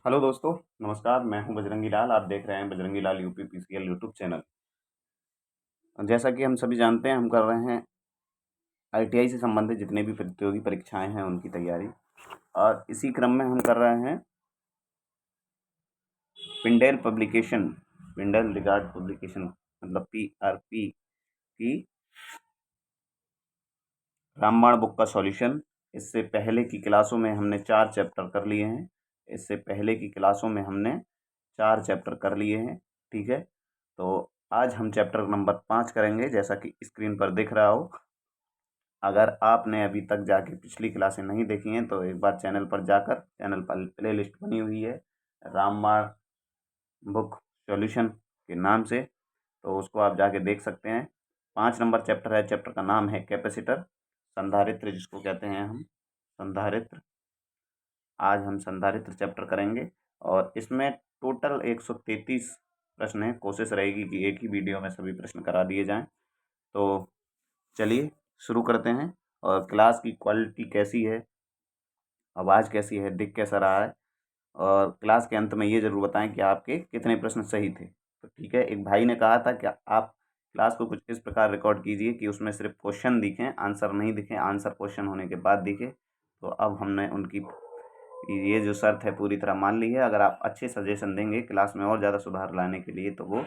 Hello दोस्तों, नमस्कार। मैं हूं बजरंगी लाल। आप देख रहे हैं बजरंगी लाल यूपी पीसीएल यूट्यूब चैनल। जैसा कि हम सभी जानते हैं, हम कर रहे हैं आईटीआई से संबंधित जितने भी प्रतियोगी परीक्षाएं हैं उनकी तैयारी। और इसी क्रम में हम कर रहे हैं Pindel publication, Pindel regard publication मतलब पीआरपी की रामबाण बुक का सॉल्यूशन। इससे पहले की क्लासों में हमने 4 चैप्टर कर लिए हैं। इससे पहले की क्लासों में हमने 4 चैप्टर कर लिए हैं। ठीक है, तो आज हम चैप्टर नंबर 5 करेंगे, जैसा कि स्क्रीन पर दिख रहा हो। अगर आपने अभी तक जाके पिछली क्लासें नहीं देखी हैं तो एक बार चैनल पर जाकर, चैनल पर प्ले लिस्ट बनी हुई है रामबाण बुक सॉल्यूशन के नाम से, तो उसको आप जाके देख सकते हैं। 5 नंबर चैप्टर है। चैप्टर का नाम है कैपेसिटर, संधारित्र जिसको कहते हैं हम, संधारित्र। आज हम संधारित्र चैप्टर करेंगे और इसमें टोटल 133 प्रश्न हैं। कोशिश रहेगी कि एक ही वीडियो में सभी प्रश्न करा दिए जाएं। तो चलिए शुरू करते हैं। और क्लास की क्वालिटी कैसी है, आवाज़ कैसी है, दिख कैसा रहा है, और क्लास के अंत में ये ज़रूर बताएं कि आपके कितने प्रश्न सही थे। तो ठीक है, एक भाई ने कहा था कि आप क्लास को कुछ इस प्रकार रिकॉर्ड कीजिए कि उसमें सिर्फ क्वेश्चन दिखें, आंसर नहीं दिखें, आंसर क्वेश्चन होने के बाद दिखे। तो अब हमने उनकी ये जो शर्त है पूरी तरह मान ली है। अगर आप अच्छे सजेशन देंगे क्लास में और ज़्यादा सुधार लाने के लिए, तो वो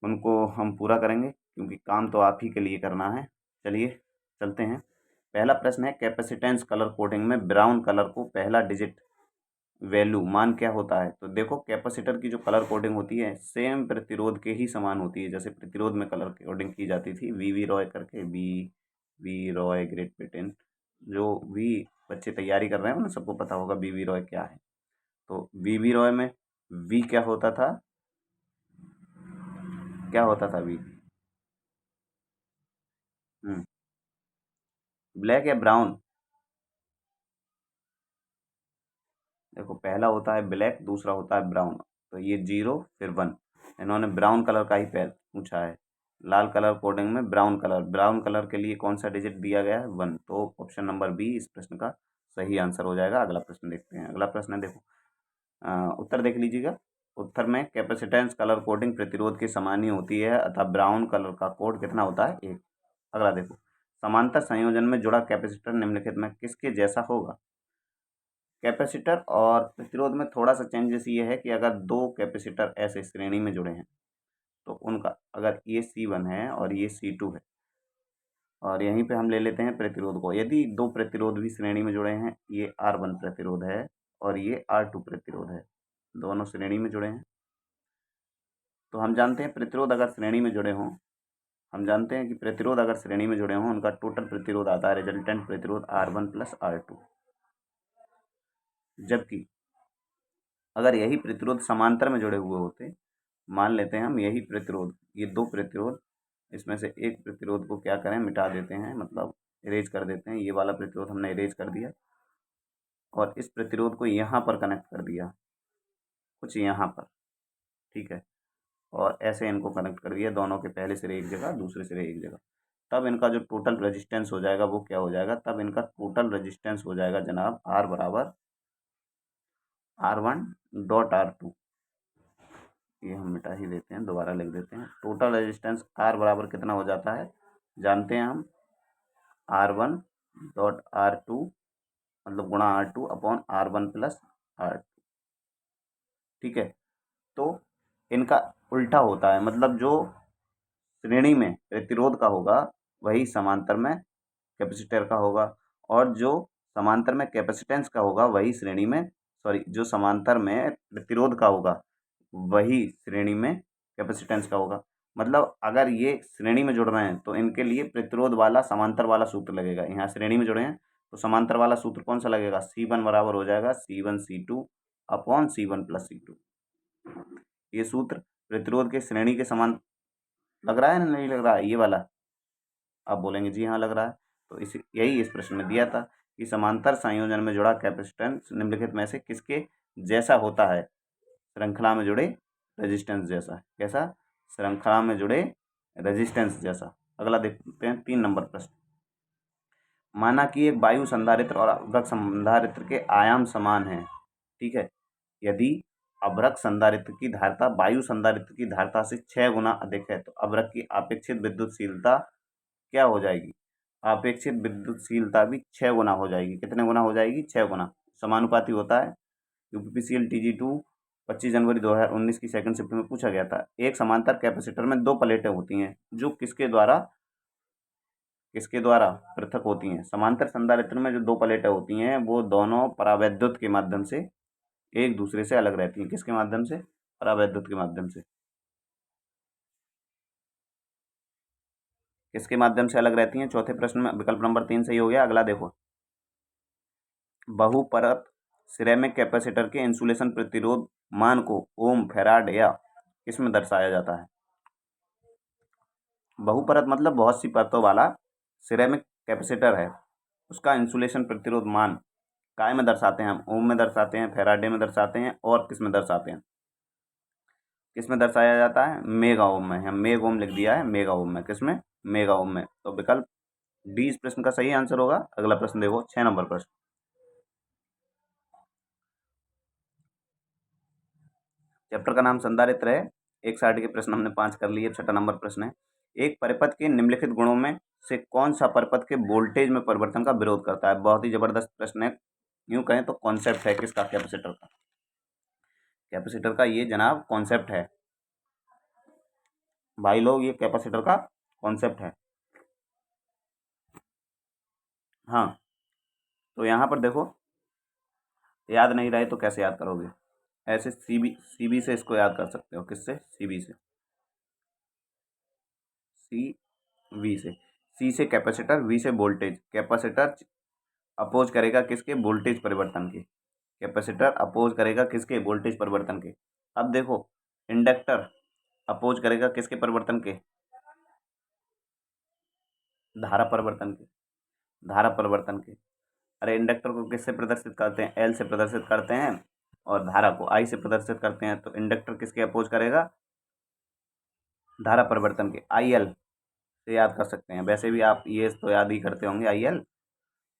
उनको हम पूरा करेंगे, क्योंकि काम तो आप ही के लिए करना है। चलिए चलते हैं। पहला प्रश्न है, कैपेसिटेंस कलर कोडिंग में ब्राउन कलर को पहला डिजिट वैल्यू मान क्या होता है। तो देखो, कैपेसिटर की जो कलर कोडिंग होती है सेम प्रतिरोध के ही समान होती है। जैसे प्रतिरोध में कलर कोडिंग की जाती थी वी रॉय करके, वी रॉय ग्रेट ब्रिटेन। जो वी बच्चे तैयारी कर रहे हैं उन्हें सबको पता होगा वी रॉय क्या है। तो वी रॉय में वी क्या होता था, क्या होता था वी? ब्लैक या ब्राउन? देखो, पहला होता है ब्लैक, दूसरा होता है ब्राउन। तो ये 0 फिर 1, इन्होंने ब्राउन कलर का ही पहले पूछा है। लाल कलर कोडिंग में ब्राउन कलर, ब्राउन कलर के लिए कौन सा डिजिट दिया गया है? 1। तो ऑप्शन नंबर बी इस प्रश्न का सही आंसर हो जाएगा। अगला प्रश्न देखते हैं। अगला प्रश्न है, देखो उत्तर देख लीजिएगा। उत्तर में कैपेसिटेंस कलर कोडिंग प्रतिरोध के समान ही होती है, अतः ब्राउन कलर का कोड कितना होता है? 1। अगला देखो, समांतर संयोजन में जुड़ा कैपेसिटर निम्नलिखित में किसके जैसा होगा? कैपेसिटर और प्रतिरोध में थोड़ा सा चेंजेस ये है कि अगर 2 कैपेसिटर ऐसे श्रेणी में जुड़े हैं तो उनका, अगर ये C1 है और ये C2 है, और यहीं पे हम ले लेते हैं प्रतिरोध को। यदि 2 प्रतिरोध भी श्रेणी में जुड़े हैं, ये R1 प्रतिरोध है और ये R2 प्रतिरोध है, दोनों श्रेणी में जुड़े हैं, तो हम जानते हैं प्रतिरोध अगर श्रेणी में जुड़े हों, हम जानते हैं कि प्रतिरोध अगर श्रेणी में जुड़े हों, उनका टोटल प्रतिरोध आता है रिजल्टेंट प्रतिरोध R1 प्लस R2। जबकि अगर यही प्रतिरोध समांतर में जुड़े हुए होते, मान लेते हैं हम यही प्रतिरोध, ये 2 प्रतिरोध, इसमें से एक प्रतिरोध को क्या करें, मिटा देते हैं, मतलब इरेज कर देते हैं। ये वाला प्रतिरोध हमने इरेज कर दिया और इस प्रतिरोध को यहाँ पर कनेक्ट कर दिया, कुछ यहाँ पर, ठीक है, और ऐसे इनको कनेक्ट कर दिया, दोनों के पहले सिरे एक जगह, दूसरे सिरे एक जगह। तब इनका जो टोटल रेजिस्टेंस हो जाएगा वो क्या हो जाएगा? तब इनका टोटल रेजिस्टेंस हो जाएगा जनाब R बराबर R1 डॉट R2। ये हम मिटा ही देते हैं, दोबारा लिख देते हैं। टोटल रेजिस्टेंस R बराबर कितना हो जाता है, जानते हैं हम, R1 डॉट R2 मतलब गुणा R2 upon R1 plus R2। ठीक है, तो इनका उल्टा होता है, मतलब जो श्रेणी में प्रतिरोध का होगा वही समांतर में कैपेसिटर का होगा, और जो समांतर में कैपेसिटेंस का होगा वही श्रेणी में, सॉरी, जो समांतर में प्रतिरोध का होगा वही श्रेणी में कैपेसिटेंस का होगा। मतलब अगर ये श्रेणी में जुड़ रहे हैं तो इनके लिए प्रतिरोध वाला समांतर वाला सूत्र लगेगा। यहाँ श्रेणी में जुड़े हैं तो समांतर वाला सूत्र कौन सा लगेगा? C1 बराबर हो जाएगा C1 C2 upon C1 plus C2। ये सूत्र प्रतिरोध के श्रेणी के समान लग रहा है ना, नहीं लग रहा है ये वाला? आप बोलेंगे जी हाँ लग रहा है। तो यही इस प्रश्न में दिया था कि समांतर संयोजन में जुड़ा कैपेसिटेंस निम्नलिखित में से किसके जैसा होता है? श्रृंखला में जुड़े रेजिस्टेंस जैसा। कैसा? श्रृंखला में जुड़े रेजिस्टेंस जैसा। अगला देखते हैं 3 नंबर प्रश्न। माना कि एक वायु संधारित्र और अवरक्त संधारित्र के आयाम समान हैं। ठीक है। यदि अभ्रक संधारित्र की धारिता वायु संधारित्र की धारिता से 6 गुना अधिक है तो अभ्रक की अपेक्षित विद्युतशीलता क्या हो जाएगी? अपेक्षित विद्युतशीलता भी 6 गुना हो जाएगी। कितने गुना हो जाएगी? 6 गुना। समानुपाती होता है। यूपीपीसीएल TG2 25 जनवरी 2019 की सेकंड शिफ्ट में पूछा गया था। एक समांतर कैपेसिटर में 2 प्लेटें होती हैं जो किसके द्वारा पृथक होती हैं? समांतर संधारित्र में जो 2 प्लेटें होती हैं वो दोनों परावैद्युत के माध्यम से एक दूसरे से अलग रहती हैं। किसके माध्यम से? परावैद्युत के माध्यम से। किसके माध्यम से अलग रहती हैं? चौथे प्रश्न में विकल्प नंबर 3 सही हो गया। अगला देखो, बहुपरत सिरेमिक कैपेसिटर के इंसुलेशन प्रतिरोध मान को ओम, फैराड या किसमें दर्शाया जाता है? बहुपरत मतलब बहुत सी परतों वाला सिरेमिक कैपेसिटर है, उसका इंसुलेशन प्रतिरोध मान काय में दर्शाते हैं हम? ओम में दर्शाते हैं, फैराडे में दर्शाते हैं और किस में दर्शाते हैं? किस में दर्शाया जाता है? मेगा ओम में। हम मेगा ओम लिख दिया है, मेगा ओम में। किसमें? मेगा ओम में। तो विकल्प डी इस प्रश्न का सही आंसर होगा। अगला प्रश्न देखो, 6 नंबर प्रश्न। चैप्टर का नाम संधारित्र है। एक साइड के प्रश्न हमने 5 कर लिए। छठा नंबर प्रश्न है, एक परिपथ के निम्नलिखित गुणों में से कौन सा परिपथ के वोल्टेज में परिवर्तन का विरोध करता है? बहुत ही जबरदस्त प्रश्न है। यूं कहें तो कॉन्सेप्ट है किसका? कैपेसिटर का। कैपेसिटर का ये जनाब कॉन्सेप्ट है भाई लोग, ये कैपेसिटर का कॉन्सेप्ट है। हाँ, तो यहाँ पर देखो, याद नहीं रहे तो कैसे याद करोगे? ऐसे सीबी से इसको याद कर सकते हो। किससे? सीबी से। वी से। सी से कैपेसिटर, वी से वोल्टेज। कैपेसिटर अपोज करेगा किसके? वोल्टेज परिवर्तन के। कैपेसिटर अपोज करेगा किसके? वोल्टेज परिवर्तन के। अब देखो, इंडक्टर अपोज करेगा किसके परिवर्तन के? धारा परिवर्तन के। धारा परिवर्तन के। अरे इंडक्टर को किससे प्रदर्शित करते हैं? एल से प्रदर्शित करते हैं और धारा को आई से प्रदर्शित करते हैं। तो इंडक्टर किसके अपोज करेगा? धारा परिवर्तन के। आई एल से याद कर सकते हैं। वैसे भी आप ये तो याद ही करते होंगे, आई एल।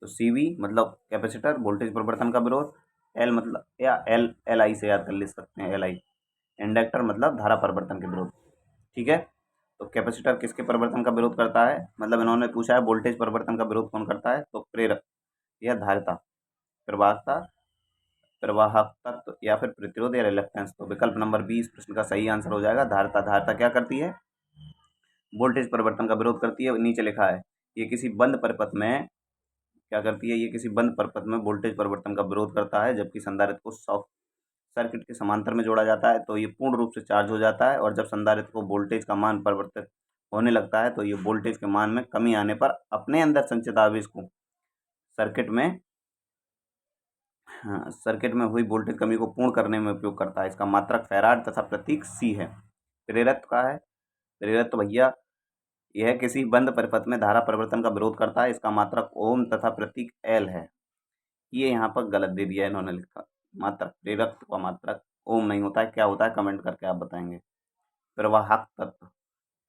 तो सी वी मतलब कैपेसिटर, वोल्टेज परिवर्तन का विरोध। एल मतलब, या एल एल आई से याद कर ले सकते हैं, एल आई। इंडक्टर मतलब धारा परिवर्तन के विरोध। ठीक है। तो कैपेसिटर किसके परिवर्तन का विरोध करता है? मतलब इन्होंने पूछा है वोल्टेज परिवर्तन का विरोध कौन करता है? तो प्रेरक या धारिता, प्रवाहकता, प्रवाहक तत्व या फिर प्रतिरोध या रिलक्टेंस। तो विकल्प नंबर 20 प्रश्न का सही आंसर हो जाएगा। धारिता। धारिता क्या करती है? वोल्टेज परिवर्तन का विरोध करती है। नीचे लिखा है, ये किसी बंद परिपथ में क्या करती है? ये किसी बंद परिपथ में वोल्टेज परिवर्तन का विरोध करता है। जबकि संधारित्र को शॉर्ट सर्किट के समांतर में जोड़ा जाता है तो ये पूर्ण रूप से चार्ज हो जाता है, और जब संधारित्र को वोल्टेज का मान परिवर्तित होने लगता है तो ये वोल्टेज के मान में कमी आने पर अपने अंदर संचित आवेश को सर्किट में सर्किट में हुई वोल्टेज कमी को पूर्ण करने में उपयोग करता है। इसका मात्रक फैराड तथा प्रतीक सी है। प्रेरत्व का है। प्रेरत्व भैया, यह किसी बंद परिपथ में धारा परिवर्तन का विरोध करता है। इसका मात्रक ओम तथा प्रतीक एल है। ये यहाँ पर गलत दे दिया इन्होंने लिखा। मात्रक, प्रेरत्व का मात्रक ओम नहीं होता है। क्या होता है? कमेंट करके आप बताएंगे। प्रवाहक तत्व।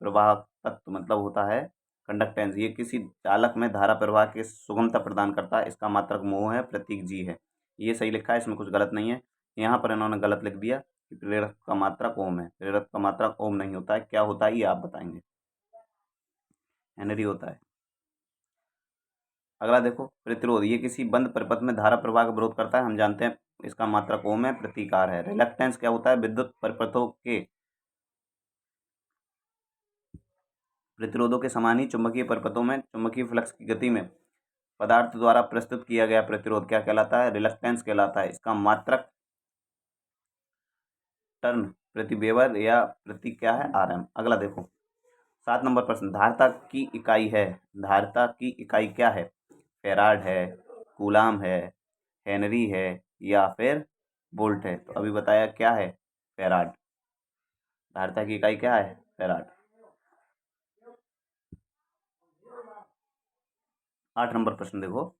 प्रवाहक तत्व मतलब होता है कंडक्टेंस। ये किसी चालक में धारा प्रवाह की सुगमता प्रदान करता है। इसका मात्रक मोह है, प्रतीक जी है। ये सही लिखा है, इसमें कुछ गलत नहीं है। यहाँ पर इन्होंने गलत लिख दिया कि प्रेरक का मात्रक ओम है। प्रेरक का मात्रक ओम नहीं होता है। क्या होता है ये आप बताएंगे। हेनरी होता है। अगला देखो, प्रतिरोध। ये किसी बंद परिपथ में धारा प्रवाह का विरोध करता है। हम जानते हैं इसका मात्रक ओम है, प्रतीकार है। रिलक्टेंस क्या होता है? विद्युत परिपथों के प्रतिरोधों के समान ही चुंबकीय परिपथों में चुंबकीय फ्लक्स की गति में पदार्थ द्वारा प्रस्तुत किया गया प्रतिरोध क्या कहलाता है? रिलक्टेंस कहलाता है। इसका मात्रक टर्न प्रति वेबर या प्रति क्या है? आरएम। अगला देखो, 7 नंबर प्रश्न। धारिता की इकाई है। धारिता की इकाई क्या है? फैराड है, कूलाम है, हेनरी है या फिर वोल्ट है? तो अभी बताया क्या है? फैराड। धारिता की इकाई क्या है? फैराड। 8 नंबर प्रश्न देखो,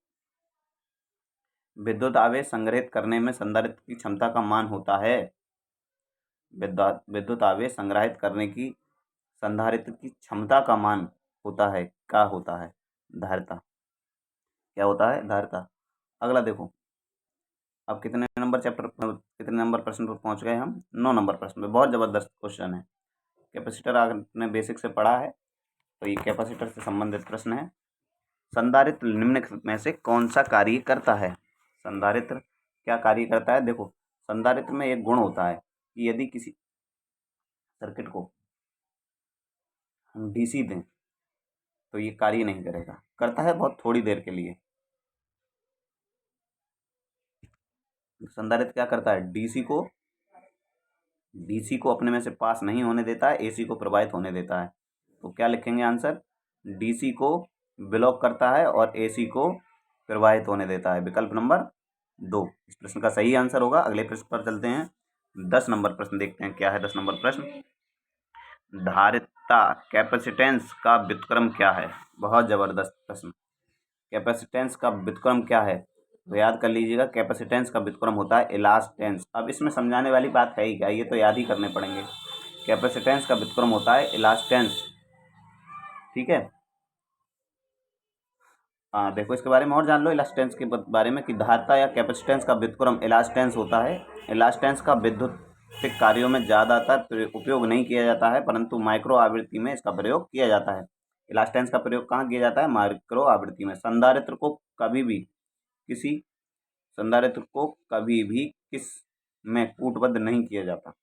विद्युत आवेश संग्रहित करने में संधारित्र की क्षमता का मान होता है। विद्युत आवेश संग्रहित करने की संधारित्र की क्षमता का मान होता है। क्या होता है? धारिता। क्या होता है? धारिता। अगला देखो, अब कितने नंबर प्रश्न पर पहुंच गए हम? 9 नंबर प्रश्न पे। बहुत ज़बरदस्त क्वेश्चन है। कैपेसिटर आपने बेसिक से पढ़ा है, तो ये कैपेसिटर से संबंधित प्रश्न है। संधारित्र निम्नलिखित में से कौन सा कार्य करता है? संधारित्र क्या कार्य करता है? देखो, संधारित्र में एक गुण होता है कि यदि किसी सर्किट को हम डीसी दें तो ये कार्य नहीं करेगा, करता है बहुत थोड़ी देर के लिए। संधारित्र क्या करता है? डीसी को अपने में से पास नहीं होने देता है, एसी को प्रवाहित होने देता है। तो क्या लिखेंगे आंसर? डीसी को ब्लॉक करता है और एसी को प्रवाहित होने देता है। विकल्प नंबर 2 इस प्रश्न का सही आंसर होगा। अगले प्रश्न पर चलते हैं। 10 नंबर प्रश्न देखते हैं क्या है 10 नंबर प्रश्न। धारिता कैपेसिटेंस का व्युत्क्रम क्या है? बहुत जबरदस्त प्रश्न। कैपेसिटेंस का व्युत्क्रम क्या है? तो याद कर लीजिएगा, कैपेसिटेंस का व्युत्क्रम होता है इलास्टेंस। अब इसमें समझाने वाली बात है ही क्या, ये तो याद ही करने पड़ेंगे। कैपेसिटेंस का व्युत्क्रम होता है इलास्टेंस, ठीक है। हाँ, देखो इसके बारे में और जान लो इलास्टेंस के बारे में कि धारिता या कैपेसिटेंस का व्युत्क्रम इलास्टेंस होता है। इलास्टेंस का विद्युतीय कार्यों में ज़्यादातर उपयोग नहीं किया जाता है, परंतु माइक्रो आवृत्ति में इसका प्रयोग किया जाता है। इलास्टेंस का प्रयोग कहाँ किया जाता है? माइक्रो आवृत्ति में। संधारित्र को कभी भी किस में कूटबद्ध नहीं किया जाता।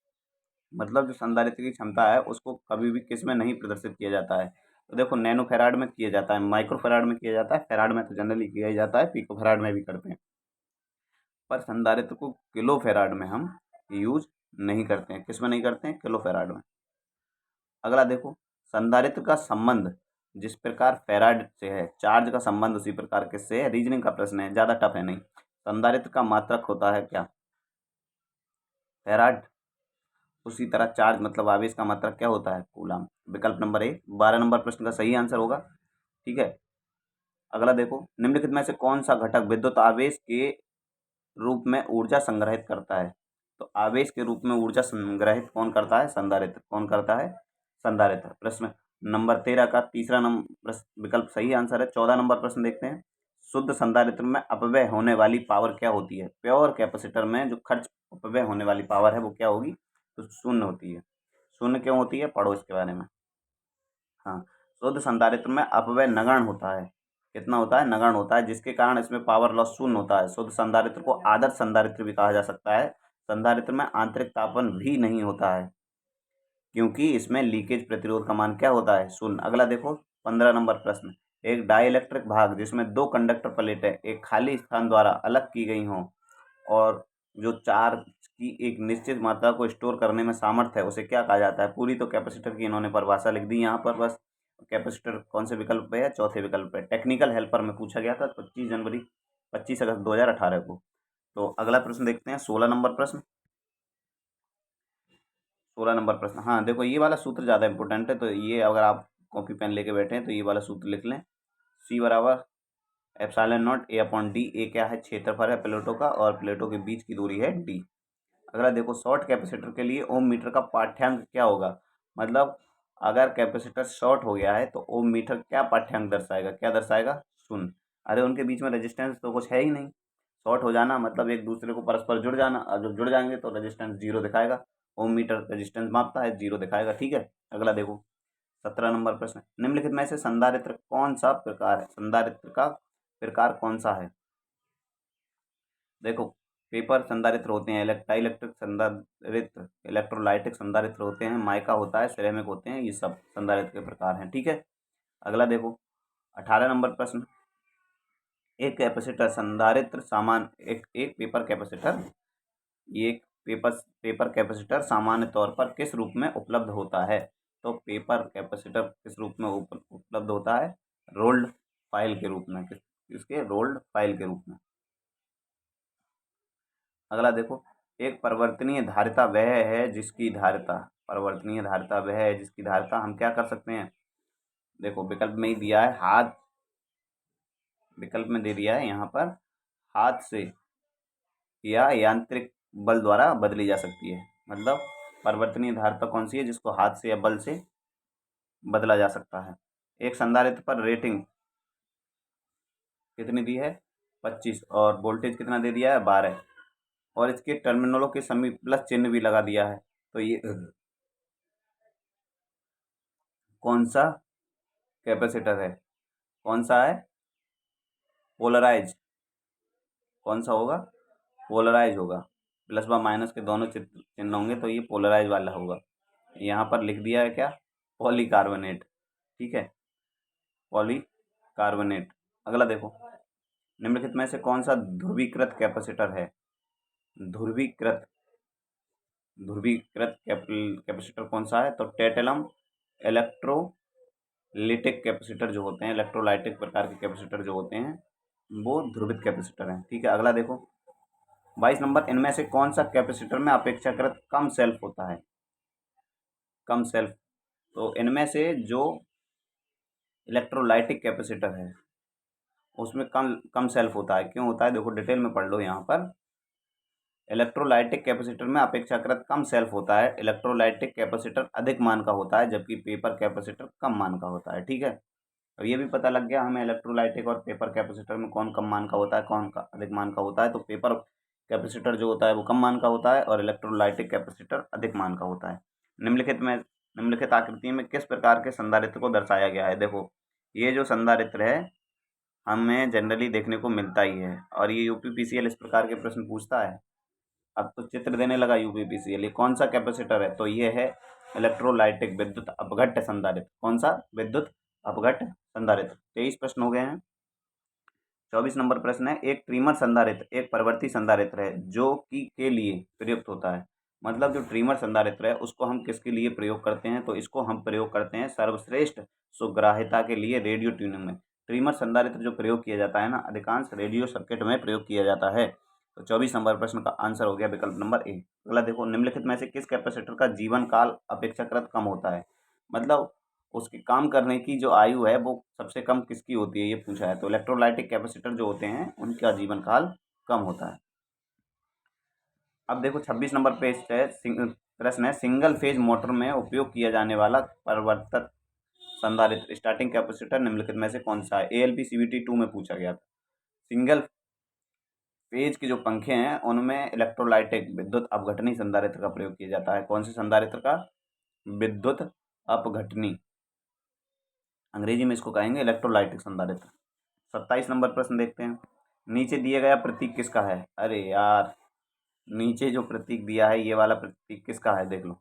मतलब जो संधारित्र की क्षमता है उसको कभी भी किस में नहीं प्रदर्शित किया जाता है। तो देखो, नैनो फैराड में किया जाता है, माइक्रो फैराड में किया जाता है, फैराड में तो जनरली किया ही जाता है, पिको फैराड में भी करते हैं, पर संधारित्र को किलो फैराड में हम यूज नहीं करते हैं। किस में नहीं करते हैं? किलो फैराड में। अगला देखो, संधारित्र का संबंध जिस प्रकार फैराड से है, चार्ज का संबंध उसी प्रकार किससे है? रीजनिंग का प्रश्न है, ज़्यादा टफ है नहीं। संधारित्र का मात्रक होता है क्या? फैराड। उसी तरह चार्ज मतलब आवेश का मात्रक क्या होता है? कूलम। विकल्प नंबर 1 12 नंबर प्रश्न का सही आंसर होगा, ठीक है। अगला देखो, निम्नलिखित में से कौन सा घटक विद्युत आवेश के रूप में ऊर्जा संग्रहित करता है? तो आवेश के रूप में ऊर्जा संग्रहित कौन करता है? संधारित्र। कौन करता है? संधारित्र। प्रश्न नंबर 13 का तीसरा नंबर विकल्प सही आंसर है। 14 नंबर प्रश्न देखते हैं। शुद्ध संधारित्र में अपव्यय होने वाली पावर क्या होती है? प्योर कैपेसिटर में जो खर्च अपव्यय होने वाली पावर है वो क्या होगी? तो शून्य होती है। शून्य क्यों होती है? पढ़ो इसके बारे में। हाँ, शुद्ध संधारित्र में अपव्यय नगण्य होता है। कितना होता है? नगण्य होता है, जिसके कारण इसमें पावर लॉस शून्य होता है। शुद्ध संधारित्र को आदर्श संधारित्र भी कहा जा सकता है। संधारित्र में आंतरिक तापन भी नहीं होता है, क्योंकि इसमें लीकेज प्रतिरोध का मान क्या होता है? शून्य। अगला देखो, 15 नंबर प्रश्न। एक डाइइलेक्ट्रिक भाग जिसमें दो कंडक्टर प्लेटें एक खाली स्थान द्वारा अलग की गई हों और जो चार्ज की एक निश्चित मात्रा को स्टोर करने में सामर्थ है, उसे क्या कहा जाता है? पूरी तो कैपेसिटर की इन्होंने परिभाषा लिख दी यहाँ पर बस। कैपेसिटर कौन से विकल्प पे है? चौथे विकल्प पे। टेक्निकल हेल्पर में पूछा गया था 25 अगस्त 2018 को। तो अगला प्रश्न देखते हैं, 16 नंबर प्रश्न। 16 नंबर प्रश्न, हाँ देखो ये वाला सूत्र ज़्यादा इंपॉर्टेंट है, तो ये अगर आप कॉपी पेन लेके बैठे हैं तो ये वाला सूत्र लिख लें। C बराबर epsilon naught A upon d. A क्या है? क्षेत्रफल है प्लेटों का, और प्लेटों के बीच की दूरी है d। अगला देखो, शॉर्ट कैपेसिटर के लिए ओम मीटर का पाठ्यांक क्या होगा? मतलब अगर कैपेसिटर शॉर्ट हो गया है तो ओम मीटर क्या पाठ्यांक दर्शाएगा? क्या दर्शाएगा? शून्य। अरे उनके बीच में रेजिस्टेंस तो कुछ है ही नहीं। शॉर्ट हो जाना मतलब एक दूसरे को परस्पर जुड़ जाना, और जब जुड़ जाएंगे तो रेजिस्टेंस जीरो दिखाएगा। ओम मीटर रेजिस्टेंस मापता है, जीरो दिखाएगा, ठीक है। अगला देखो, 17 नंबर प्रश्न। निम्नलिखित में से संधारित्र कौन सा प्रकार है? संधारित्र का प्रकार कौन सा है? देखो, पेपर संधारित्र होते हैं, डाइलेक्ट्रिक संधारित्र, इलेक्ट्रोलाइटिक संधारित्र होते हैं, माइका होता है, सिरेमिक होते हैं, ये सब संधारित्र के प्रकार हैं, ठीक है। अगला देखो, 18 नंबर प्रश्न। एक कैपेसिटर संधारित्र सामान एक पेपर कैपेसिटर, ये एक पेपर कैपेसिटर सामान्य तौर पर किस रूप में उपलब्ध होता है? तो पेपर कैपेसिटर किस रूप में उपलब्ध होता है? रोल्ड फाइल के रूप में। किसके? रोल्ड फाइल के रूप में। अगला देखो, एक परिवर्तनीय धारिता वह है जिसकी धारिता, परिवर्तनीय धारिता वह है जिसकी धारिता हम क्या कर सकते हैं? देखो विकल्प में ही दिया है, हाथ, विकल्प में दे दिया है यहाँ पर, हाथ से या यांत्रिक बल द्वारा बदली जा सकती है। मतलब परिवर्तनीय धारिता कौन सी है जिसको हाथ से या बल से बदला जा सकता है? एक संधारित्र पर रेटिंग कितनी दी है? 25, और वोल्टेज कितना दे दिया है? 12। और इसके टर्मिनलों के समीप प्लस चिन्ह भी लगा दिया है। तो ये कौन सा कैपेसिटर है? कौन सा है? पोलराइज। कौन सा होगा? पोलराइज होगा। प्लस व माइनस के दोनों चिन्ह होंगे तो ये पोलराइज वाला होगा। यहाँ पर लिख दिया है क्या? पॉलीकार्बोनेट। ठीक है, पॉलीकार्बोनेट। अगला देखो, निम्नलिखित में से कौन सा ध्रुवीकृत कैपेसिटर है? ध्रुवीकृत ध्रुवीकृत कैपेसिटर कौन सा है? तो टेटलम इलेक्ट्रोलाइटिक कैपेसिटर जो होते हैं, इलेक्ट्रोलाइटिक प्रकार के कैपेसिटर जो होते हैं वो ध्रुवित कैपेसिटर हैं। ठीक है, अगला देखो 22 नंबर, इनमें से कौन सा कैपेसिटर में अपेक्षाकृत कम सेल्फ होता है? कम सेल्फ। तो इनमें से जो इलेक्ट्रोलाइटिक कैपेसिटर है उसमें कम कम सेल्फ होता है। क्यों होता है? देखो डिटेल में पढ़ लो। यहाँ पर इलेक्ट्रोलाइटिक कैपेसिटर में अपेक्षाकृत कम सेल्फ होता है। इलेक्ट्रोलाइटिक कैपेसिटर अधिक मान का होता है जबकि पेपर कैपेसिटर कम मान का होता है। ठीक है, और ये भी पता लग गया हमें इलेक्ट्रोलाइटिक और पेपर कैपेसिटर में कौन कम मान का होता है, कौन का अधिक मान का होता है। तो पेपर कैपेसिटर जो होता है वो कम मान का होता है और इलेक्ट्रोलाइटिक कैपेसिटर अधिक मान का होता है। निम्नलिखित आकृति में किस प्रकार के संधारित्र को दर्शाया गया है? देखो, ये जो संधारित्र है हमें जनरली देखने को मिलता ही है और ये यूपीपीसीएल इस प्रकार के प्रश्न पूछता है। अब तो चित्र देने लगा यूपीपीसीएल। ये कौन सा कैपेसिटर है? तो ये है इलेक्ट्रोलाइटिक विद्युत अपघट्य संधारित्र। कौन सा? विद्युत अपघट्य संधारित्र। 23 प्रश्न हो गए हैं। 24 नंबर प्रश्न है, एक ट्रिमर संधारित्र एक परवर्ती संधारित्र है जो कि के लिए प्रयुक्त होता है। मतलब जो ट्रिमर संधारित्र है उसको हम किसके लिए प्रयोग करते हैं? तो इसको हम प्रयोग करते हैं सर्वश्रेष्ठ सुग्राह्यता के लिए रेडियो ट्यूनिंग में। ट्रिमर संधारित्र जो प्रयोग किया जाता है ना, अधिकांश रेडियो सर्किट में प्रयोग किया जाता है। तो 24 नंबर प्रश्न का आंसर हो गया विकल्प नंबर ए। अगला देखो, निम्नलिखित में से किस कैपेसिटर का जीवन काल अपेक्षाकृत कम होता है? मतलब उसके काम करने की जो आयु है वो सबसे कम किसकी होती है, ये पूछा है। तो इलेक्ट्रोलाइटिक कैपेसिटर जो होते हैं उनका जीवन काल कम होता है। अब देखो 26 नंबर पेज है, प्रश्न है, सिंगल फेज मोटर में उपयोग किया जाने वाला परिवर्तक संधारित्र स्टार्टिंग कैपेसिटर निम्नलिखित में से कौन सा है? ALP CVT 2 में पूछा गया था। सिंगल पेज के जो पंखे हैं उनमें इलेक्ट्रोलाइटिक विद्युत अपघटनी संधारित्र का प्रयोग किया जाता है। कौन से संधारित्र का? विद्युत अपघटनी, अंग्रेजी में इसको कहेंगे इलेक्ट्रोलाइटिक संधारित्र। 27 नंबर प्रश्न देखते हैं, नीचे दिया गया प्रतीक किसका है? अरे यार, नीचे जो प्रतीक दिया है ये वाला प्रतीक किसका है? देख लो,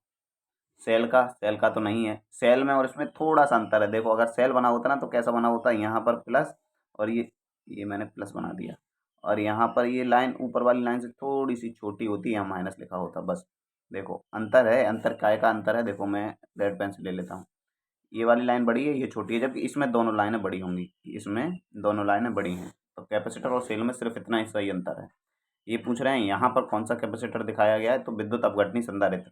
सेल का तो नहीं है। सेल में और इसमें थोड़ा सा अंतर है। देखो, अगर सेल बना होता ना तो कैसा बना होता? यहाँ पर प्लस और ये मैंने प्लस बना दिया और यहाँ पर ये लाइन ऊपर वाली लाइन से थोड़ी सी छोटी होती है, यहाँ माइनस लिखा होता बस। देखो अंतर है, अंतर काय का अंतर है? देखो मैं रेड पेन से ले लेता हूँ, ये वाली लाइन बड़ी है, ये छोटी है, जबकि इसमें दोनों लाइनें बड़ी होंगी, इसमें दोनों लाइनें बड़ी हैं। तो कैपेसिटर और सेल में सिर्फ इतना ही सही अंतर है। ये पूछ रहे हैं यहाँ पर कौन सा कैपेसिटर दिखाया गया है? तो विद्युत अपघटनी संधारित्र,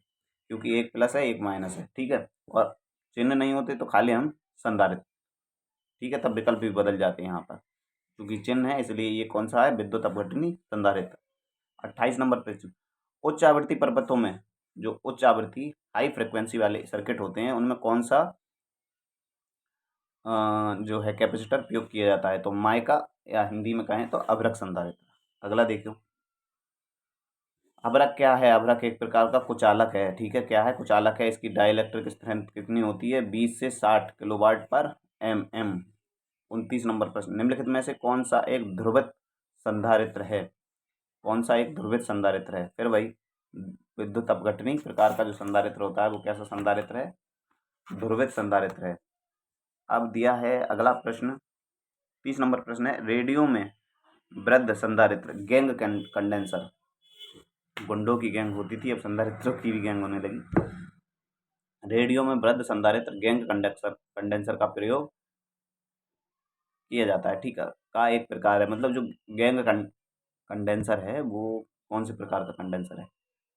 क्योंकि एक प्लस है एक माइनस है। ठीक है, और चिन्ह नहीं होते तो खाली हम संधारित्र। ठीक है, तब विकल्प भी बदल जाते हैं यहाँ पर, क्योंकि चिन्ह है इसलिए ये कौन सा है? विद्युत अपघटनी संधारित्र। 28 नंबर प्रश्न, उच्च आवृत्ति पर्वतों में जो उच्च आवृत्ति हाई फ्रिक्वेंसी वाले सर्किट होते हैं उनमें कौन सा जो है कैपेसिटर प्रयोग किया जाता है? तो माइका, या हिंदी में कहें तो अभ्रक संधारित्र। अगला देखो, अभ्रक क्या है? अभ्रक एक प्रकार का कुचालक है। ठीक है, क्या है? कुचालक है। इसकी डाइलेक्ट्रिक स्ट्रेंथ कितनी होती है? 20 से 60 किलोवाट पर mm। 29 नंबर प्रश्न, निम्नलिखित में से कौन सा एक ध्रुवित संधारित्र है? कौन सा एक ध्रुवित संधारित्र है? फिर वही विद्युत अपघटनी प्रकार का जो संधारित्र होता है वो कैसा संधारित्र है? ध्रुवित संधारित्र है। अब दिया है अगला प्रश्न, 30 नंबर प्रश्न है, रेडियो में वृद्ध संधारित्र गैंग कंडेंसर, गुंडों की गैंग होती थी, अब संधारित्रों की भी गैंग होने लगी। रेडियो में वृद्ध संधारित्र गैंग कंडेंसर का प्रयोग किया जाता है। ठीक है, का एक प्रकार है। मतलब जो गैंग कंडेंसर है वो कौन से प्रकार का कंडेंसर है?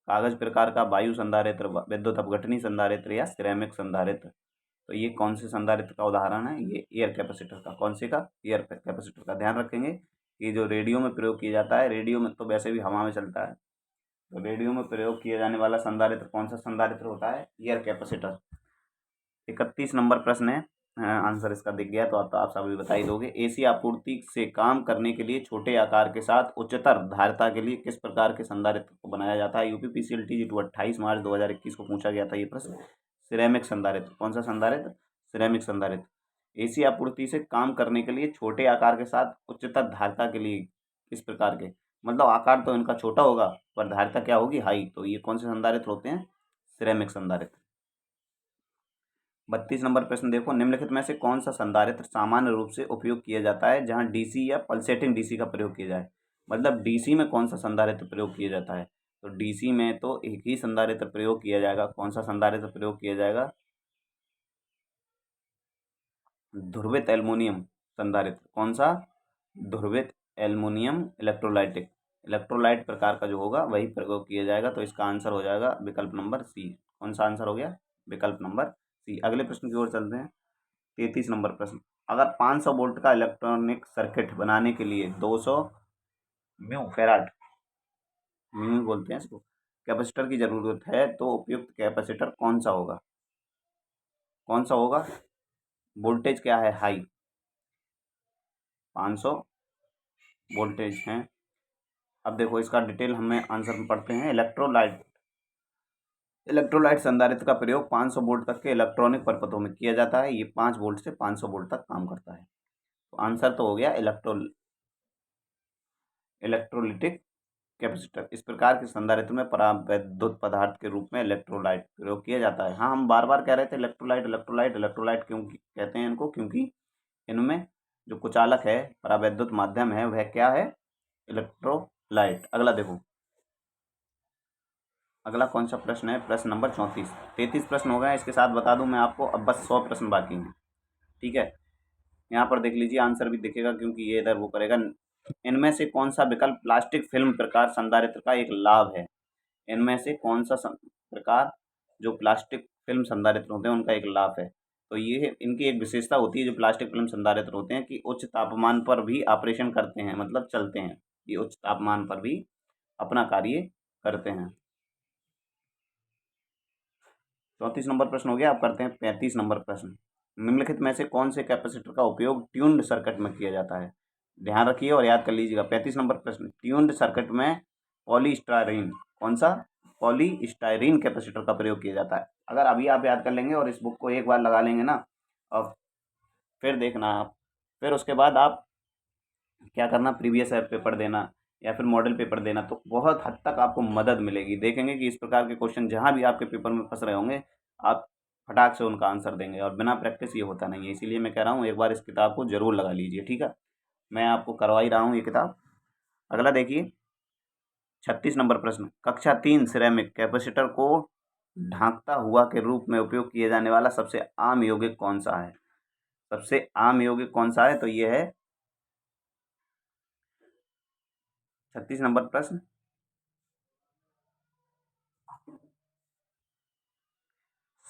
कागज प्रकार का, वायु संधारित्र, विद्युत अपघटनी संधारित्र या सिरेमिक संधारित्र। तो ये कौन से संधारित्र का उदाहरण है? ये एयर कैपेसिटर का। कौन से का? एयर कैपेसिटर का। ध्यान रखेंगे कि जो रेडियो में प्रयोग किया जाता है, रेडियो में तो वैसे भी हवा में चलता है, तो रेडियो में प्रयोग किया जाने वाला संधारित्र कौन सा संधारित्र होता है? Air capacitor. 31 नंबर प्रश्न है, आंसर इसका दिख गया तो आप सभी बता ही दोगे। एसी आपूर्ति से काम करने के लिए छोटे आकार के साथ उच्चतर धारिता के लिए किस प्रकार के संधारित्र को बनाया जाता है? यूपीपीसीएलटी 28 मार्च 2021 को पूछा गया था ये प्रश्न। सिरेमिक संधारित्र। कौन सा संधारित्र? सिरेमिक संधारित्र। एसी आपूर्ति से काम करने के लिए छोटे आकार के साथ उच्चतर धारिता के लिए किस प्रकार के, मतलब आकार तो इनका छोटा होगा पर धारिता क्या होगी? हाई। तो ये कौन से संधारित्र होते हैं? सिरेमिक संधारित्र। 32 नंबर प्रश्न देखो, निम्नलिखित में से कौन सा संधारित्र सामान्य रूप से उपयोग किया जाता है जहां डीसी या पल्सेटिंग डीसी का प्रयोग किया जाए? मतलब डीसी में कौन सा संधारित्र प्रयोग किया जाता है? तो डीसी में तो एक ही संधारित्र प्रयोग किया जाएगा। कौन सा संधारित्र प्रयोग किया जाएगा? ध्रुवित एल्युमिनियम संधारित्र। कौन सा? ध्रुवित एल्युमिनियम इलेक्ट्रोलाइटिक, इलेक्ट्रोलाइट प्रकार का जो होगा वही प्रयोग किया जाएगा। तो इसका आंसर हो जाएगा विकल्प नंबर सी। कौन सा आंसर हो गया? विकल्प नंबर सी। अगले प्रश्न की ओर चलते हैं। 33 नंबर प्रश्न, अगर 500 वोल्ट का इलेक्ट्रॉनिक सर्किट बनाने के लिए 200 म्यू फैराड, म्यू बोलते हैं इसको, कैपेसिटर की जरूरत है तो उपयुक्त कैपेसिटर कौन सा होगा? कौन सा होगा? वोल्टेज क्या है? हाई। 500 वोल्टेज है। अब देखो इसका डिटेल हमें आंसर में पढ़ते हैं। इलेक्ट्रोलाइट संधारित्र का प्रयोग 500 वोल्ट तक के इलेक्ट्रॉनिक परिपथों में किया जाता है। ये 5 वोल्ट से 500 वोल्ट तक काम करता है। तो आंसर तो हो गया इलेक्ट्रोलिटिक कैपेसिटर। इस प्रकार के संधारित्र में परावैद्युत पदार्थ के रूप में इलेक्ट्रोलाइट प्रयोग किया जाता है। हाँ, हम बार बार कह रहे थे इलेक्ट्रोलाइट इलेक्ट्रोलाइट इलेक्ट्रोलाइट क्यों कहते हैं इनको? क्योंकि इनमें जो कुचालक है, परावैद्युत माध्यम है, वह क्या है? इलेक्ट्रोलाइट। अगला देखो, अगला कौन सा प्रश्न है? प्रश्न नंबर 34। 33 प्रश्न हो गए, इसके साथ बता दूं मैं आपको अब बस 100 प्रश्न बाकी हैं। ठीक है, यहाँ पर देख लीजिए, आंसर भी दिखेगा क्योंकि ये इधर वो करेगा। इनमें से कौन सा विकल्प प्लास्टिक फिल्म प्रकार संधारित्र का एक लाभ है? इनमें से कौन सा प्रकार जो प्लास्टिक फिल्म संधारित्र होते हैं उनका एक लाभ है? तो ये इनकी एक विशेषता होती है जो प्लास्टिक फिल्म संधारित्र होते हैं कि उच्च तापमान पर भी ऑपरेशन करते हैं, मतलब चलते हैं। ये उच्च तापमान पर भी अपना कार्य करते हैं। 34 नंबर प्रश्न हो गया। अब करते हैं 35 नंबर प्रश्न। निम्नलिखित में से कौन से कैपेसिटर का उपयोग ट्यून्ड सर्किट में किया जाता है? ध्यान रखिए और याद कर लीजिएगा। 35 नंबर प्रश्न, ट्यून्ड सर्किट में पॉलीस्टायरीन, कौन सा? पॉलीस्टायरीन कैपेसिटर का प्रयोग किया जाता है। अगर अभी आप याद कर लेंगे और इस बुक को एक बार लगा लेंगे ना, और फिर देखना आप, फिर उसके बाद आप क्या करना, प्रीवियस ईयर पेपर देना या फिर मॉडल पेपर देना, तो बहुत हद तक आपको मदद मिलेगी। देखेंगे कि इस प्रकार के क्वेश्चन जहाँ भी आपके पेपर में फंस रहे होंगे, आप फटाक से उनका आंसर देंगे। और बिना प्रैक्टिस ये होता नहीं है, इसीलिए मैं कह रहा हूँ एक बार इस किताब को जरूर लगा लीजिए। ठीक है, मैं आपको करवा ही रहा हूँ ये किताब। अगला देखिए, 36 नंबर प्रश्न, कक्षा 3 सिरेमिक कैपेसिटर को ढांकता हुआ के रूप में उपयोग किया जाने वाला सबसे आम यौगिक कौन सा है? सबसे आम यौगिक कौन सा है? तो ये है 36 नंबर प्रश्न,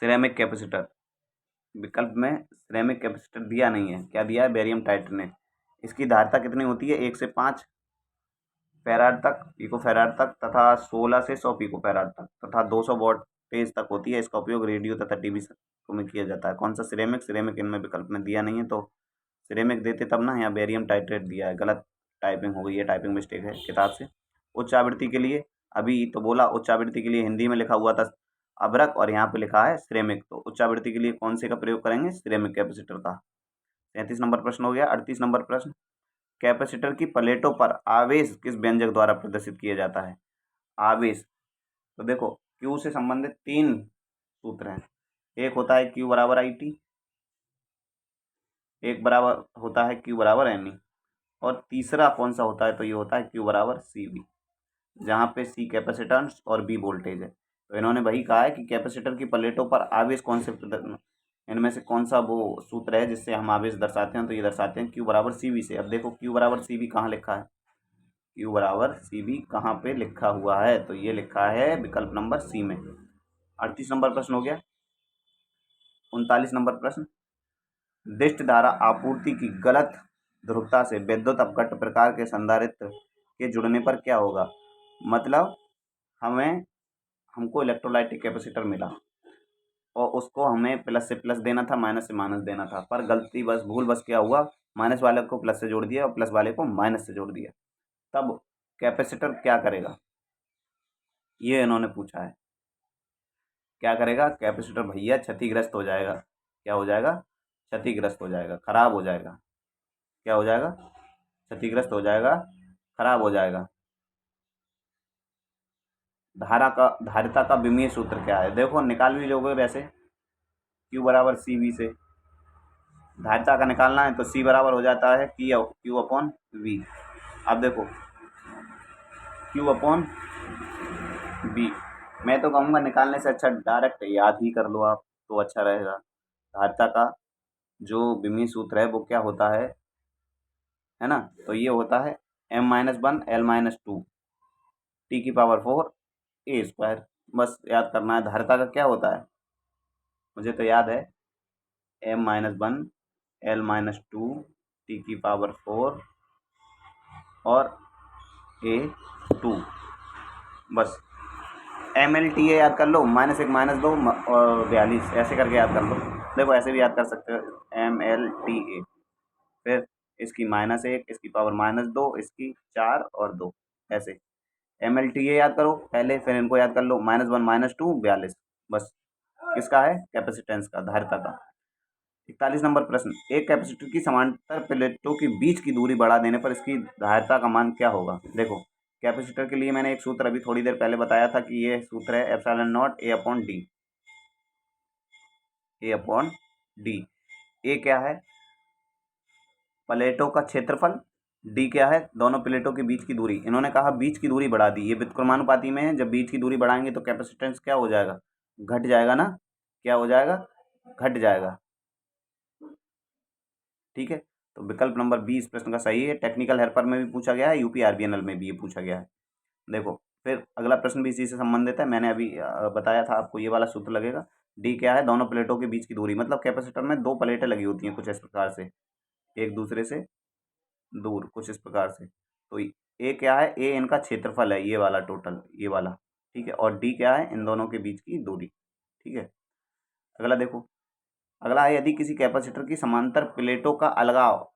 सिरेमिक कैपेसिटर। विकल्प में सिरेमिक कैपेसिटर दिया नहीं है, क्या दिया है? Barium titanate. इसकी धारिता कितनी होती है? 1 से 5 फैराड तक, पिको फैराड तक, तथा 16 से 100 पिको फैराड तक, तथा 200 वोल्टेज तक होती है। इसका उपयोग रेडियो तथा टीवी में किया जाता है। कौन सा? सिरेमिक। सिरेमिक इनमें विकल्प में दिया नहीं है, तो सिरेमिक देते तब ना, यहाँ बेरियम टाइट्रेट दिया है। गलत टाइपिंग हो गई है, टाइपिंग मिस्टेक है किताब से। उच्च आवृत्ति के लिए, अभी तो बोला उच्च आवृत्ति के लिए हिंदी में लिखा हुआ था अभ्रक और यहाँ पे लिखा है सिरेमिक। तो उच्च आवृत्ति के लिए कौन से का प्रयोग करेंगे? सिरेमिक कैपेसिटर का। 33 नंबर प्रश्न हो गया। 38 नंबर प्रश्न, कैपेसिटर की प्लेटों पर आवेश किस व्यंजक द्वारा प्रदर्शित किया जाता है? आवेश, तो देखो क्यू से संबंधित 3 सूत्र हैं। एक होता है क्यू बराबर आई टी, एक बराबर होता है क्यू बराबर एम ई, और तीसरा कौन सा होता है? तो ये होता है क्यू बराबर सी वी, जहाँ पे सी कैपेसिटेंस और बी वोल्टेज है। तो इन्होंने वही कहा है कि कैपेसिटर की प्लेटों पर आवेश कौन से इनमें से कौन सा वो सूत्र है जिससे हम आवेश दर्शाते हैं? तो ये दर्शाते हैं क्यू बराबर सी वी से। अब देखो क्यू बराबर सी वी कहाँ लिखा है? क्यू बराबर सी वी कहाँ पे लिखा हुआ है? तो ये लिखा है विकल्प नंबर सी में। 38 नंबर प्रश्न हो गया। 39 नंबर प्रश्न, दिष्ट धारा आपूर्ति की गलत ध्रुवता से विद्युत अपघट्ट प्रकार के संधारित्र के जुड़ने पर क्या होगा? मतलब हमको इलेक्ट्रोलाइटिक कैपेसिटर मिला, और उसको हमें प्लस से प्लस देना था, माइनस से माइनस देना था, पर गलती बस भूल बस क्या हुआ, माइनस वाले को प्लस से जोड़ दिया और प्लस वाले को माइनस से जोड़ दिया। तब कैपेसिटर क्या करेगा, ये इन्होंने पूछा है। क्या करेगा कैपेसिटर भैया, क्षतिग्रस्त हो जाएगा। क्या हो जाएगा, क्षतिग्रस्त हो जाएगा, खराब हो जाएगा। क्या हो जाएगा, क्षतिग्रस्त हो जाएगा, खराब हो जाएगा। धारिता का विमीय सूत्र क्या है, देखो निकाल भी लोगे वैसे, Q बराबर सी वी से। धारिता का निकालना है तो C बराबर हो जाता है Q अपॉन V। अब देखो Q अपॉन V, मैं तो कहूँगा निकालने से अच्छा डायरेक्ट याद ही कर लो आप, तो अच्छा रहेगा। धारिता का जो विमीय सूत्र है वो क्या होता है ना, तो ये होता है m-1 l-2 T⁴ a²। बस याद करना है। धारिता का क्या होता है, मुझे तो याद है m-1 l-2 T⁴ और a² बस MLTA याद कर लो, -1 -2 और 42 ऐसे करके याद कर लो। देखो ऐसे भी याद कर सकते हो MLTA, फिर इसकी -1, इसकी पावर -2, इसकी 4 और 2, ऐसे MLTA याद करो पहले, फिर इनको याद कर लो -1 -2 42। बस किसका है, कैपेसिटेंस का, धारिता का। 41 नंबर प्रश्न, एक कैपेसिटर की समांतर प्लेटों के बीच की दूरी बढ़ा देने पर इसकी धारिता का मान क्या होगा। देखो कैपेसिटर के लिए मैंने एक सूत्र अभी थोड़ी देर पहले बताया था कि ये सूत्र है ε0 A/D। ए क्या है, प्लेटों का क्षेत्रफल, डी क्या है, दोनों प्लेटों के बीच की दूरी। इन्होंने कहा बीच की दूरी बढ़ा दी, ये व्युत्क्रमानुपाती में है। जब बीच की दूरी बढ़ाएंगे तो कैपेसिटेंस क्या हो जाएगा, घट जाएगा ना। क्या हो जाएगा, घट जाएगा। ठीक है, तो विकल्प नंबर 20 प्रश्न का सही है। टेक्निकल हेल्पर में भी पूछा गया है, UPRBNL में भी ये पूछा गया है। देखो फिर अगला प्रश्न भी इसी से संबंधित है। मैंने अभी बताया था आपको, ये वाला सूत्र लगेगा। डी क्या है, दोनों प्लेटों के बीच की दूरी, मतलब कैपेसिटर में दो प्लेटें लगी होती हैं कुछ इस प्रकार से, एक दूसरे से दूर कुछ इस प्रकार से। तो ए क्या है, ए इनका क्षेत्रफल है, ये वाला टोटल, ये वाला। ठीक है, और डी क्या है, इन दोनों के बीच की दूरी। ठीक है, अगला देखो, अगला है यदि किसी कैपेसिटर की समांतर प्लेटों का अलगाव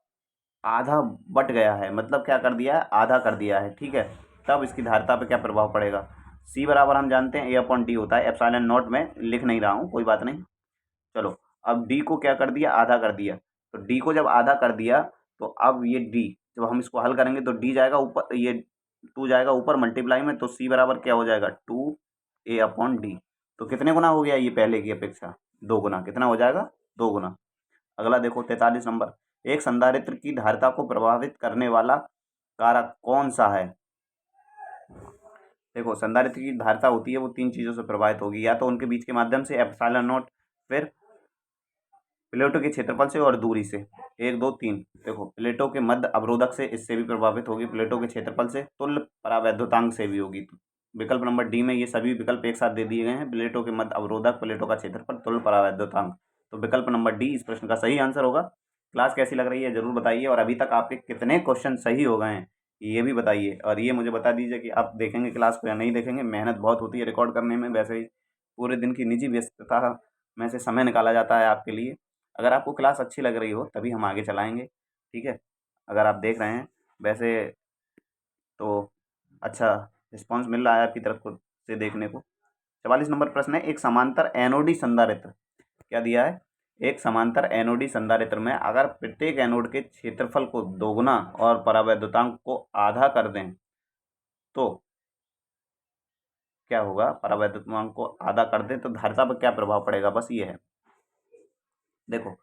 आधा बट गया है, मतलब क्या कर दिया है, आधा कर दिया है। ठीक है, तब इसकी धारिता पर क्या प्रभाव पड़ेगा। C बराबर हम जानते हैं A/D होता है, ε0 में लिख नहीं रहा हूँ, कोई बात नहीं। चलो अब D को क्या कर दिया, आधा कर दिया। तो D को जब आधा कर दिया तो अब ये D, जब हम इसको हल करेंगे तो D जाएगा ऊपर, ये 2 जाएगा ऊपर मल्टीप्लाई में, तो C बराबर क्या हो जाएगा 2A/D। तो कितने गुना हो गया ये पहले की अपेक्षा, 2 गुना। कितना हो जाएगा, 2 गुना। अगला देखो 43 नंबर, एक संधारित्र की धारिता को प्रभावित करने वाला कारक कौन सा है। देखो संधारित्र की धारिता होती है वो 3 चीज़ों से प्रभावित होगी, या तो उनके बीच के माध्यम से ε0, फिर प्लेटों के क्षेत्रफल से और दूरी से। 1 2 3, देखो प्लेटों के मध्य अवरोधक से, इससे भी प्रभावित होगी, प्लेटों के क्षेत्रफल से, तुल्य परावैद्युतांक से भी होगी। विकल्प नंबर डी में ये सभी विकल्प एक साथ दे दिए गए हैं, प्लेटों के मध्य अवरोधक, प्लेटों का क्षेत्रफल, तुल्य परावैद्युतांक। तो विकल्प नंबर डी इस प्रश्न का सही आंसर होगा। क्लास कैसी लग रही है जरूर बताइए, और अभी तक आपके कितने क्वेश्चन सही हो गए हैं ये भी बताइए, और ये मुझे बता दीजिए कि आप देखेंगे क्लास को या नहीं देखेंगे। मेहनत बहुत होती है रिकॉर्ड करने में, वैसे ही पूरे दिन की निजी व्यस्तता में से समय निकाला जाता है आपके लिए। अगर आपको क्लास अच्छी लग रही हो तभी हम आगे चलाएंगे। ठीक है, अगर आप देख रहे हैं वैसे तो अच्छा रिस्पांस मिल रहा है आपकी तरफ को से देखने को। 44 नंबर प्रश्न है, एक समांतर एनोडी संधारित्र, क्या दिया है, एक समांतर एनोडी संधारित्र में अगर प्रत्येक एनोड के क्षेत्रफल को दोगुना और परावैद्युतांक को आधा कर दें तो क्या होगा, परावैद्युतांक को आधा कर दें तो धारिता पर क्या प्रभाव पड़ेगा, बस ये है। देखो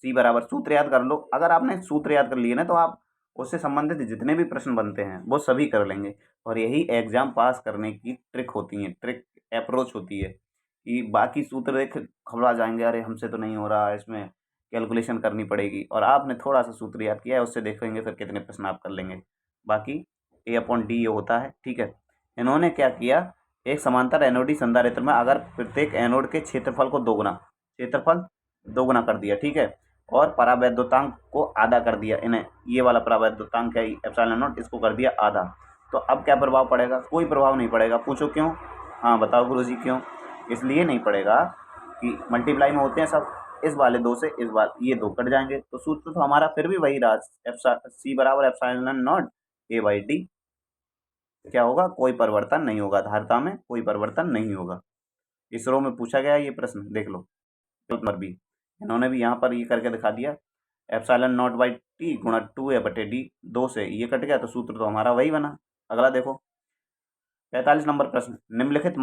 C बराबर, सूत्र याद कर लो। अगर आपने सूत्र याद कर लिए ना तो आप उससे संबंधित जितने भी प्रश्न बनते हैं वो सभी कर लेंगे, और यही एग्जाम पास करने की ट्रिक होती है, ट्रिक अप्रोच होती है। कि बाकी सूत्र देख घबरा जाएंगे, अरे हमसे तो नहीं हो रहा है, इसमें कैलकुलेशन करनी पड़ेगी, और आपने थोड़ा सा सूत्र याद किया है उससे देखेंगे फिर कितने प्रश्न आप कर लेंगे। बाकी A/D ये होता है। ठीक है, इन्होंने क्या किया, एक समांतर एनोडी संधारित्र में अगर प्रत्येक एनोड के क्षेत्रफल को दोगुना, क्षेत्रफल दोगुना कर दिया, ठीक है, और परावैद्युतांक को आधा कर दिया, इन्हें ये वाला परावैद्युतांक है ε0, इसको कर दिया आधा। तो अब क्या प्रभाव पड़ेगा, कोई प्रभाव नहीं पड़ेगा। पूछो क्यों, हाँ बताओ गुरुजी क्यों। इसलिए नहीं पड़ेगा कि मल्टीप्लाई में होते हैं सब, इस वाले 2 से इस वाले ये 2 कट जाएंगे, तो सूत्र तो हमारा फिर भी वही रहा, सी बराबर epsilon not a by D. क्या होगा, कोई परिवर्तन नहीं होगा, धारिता में कोई परिवर्तन नहीं होगा। इस रो में पूछा गया ये प्रश्न, देख लो नंबर बी, इन्होंने भी यहाँ पर ये करके दिखा दिया, एप्सिलॉन नॉट बाई टी गुणा 2a बटे डी, 2 से ये कट गया तो सूत्र तो हमारा वही बना। अगला देखो 45 नंबर प्रश्न, निम्नलिखित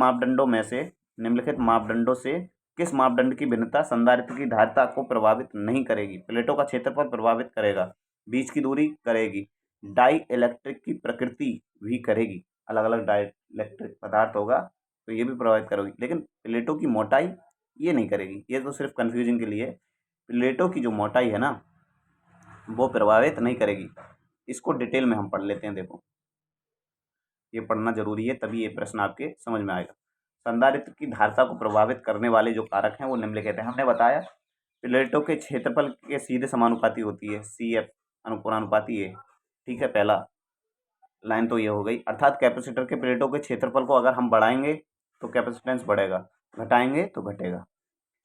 मापदंडों से किस मापदंड की भिन्नता संधारित्र की धारिता को प्रभावित नहीं करेगी? प्लेटों का क्षेत्रफल प्रभावित करेगा, बीच की दूरी करेगी, डाई इलेक्ट्रिक की प्रकृति भी करेगी, अलग अलग डाई इलेक्ट्रिक पदार्थ होगा तो ये भी प्रभावित करेगी, लेकिन प्लेटों की मोटाई ये नहीं करेगी। ये तो सिर्फ कन्फ्यूजन के लिए, प्लेटों की जो मोटाई है ना वो प्रभावित नहीं करेगी। इसको डिटेल में हम पढ़ लेते हैं, देखो ये पढ़ना जरूरी है, तभी ये प्रश्न आपके समझ में आएगा। संधारित्र की धारिता को प्रभावित करने वाले जो कारक हैं वो निम्नलिखित हैं। हमने बताया प्लेटों के क्षेत्रफल के सीधे समानुपाती होती है, सी एफ अनुपाती है, ठीक है। पहला लाइन तो ये हो गई, अर्थात कैपेसिटर के प्लेटों के क्षेत्रफल को अगर हम बढ़ाएंगे तो कैपेसिटेंस बढ़ेगा, घटाएंगे तो घटेगा।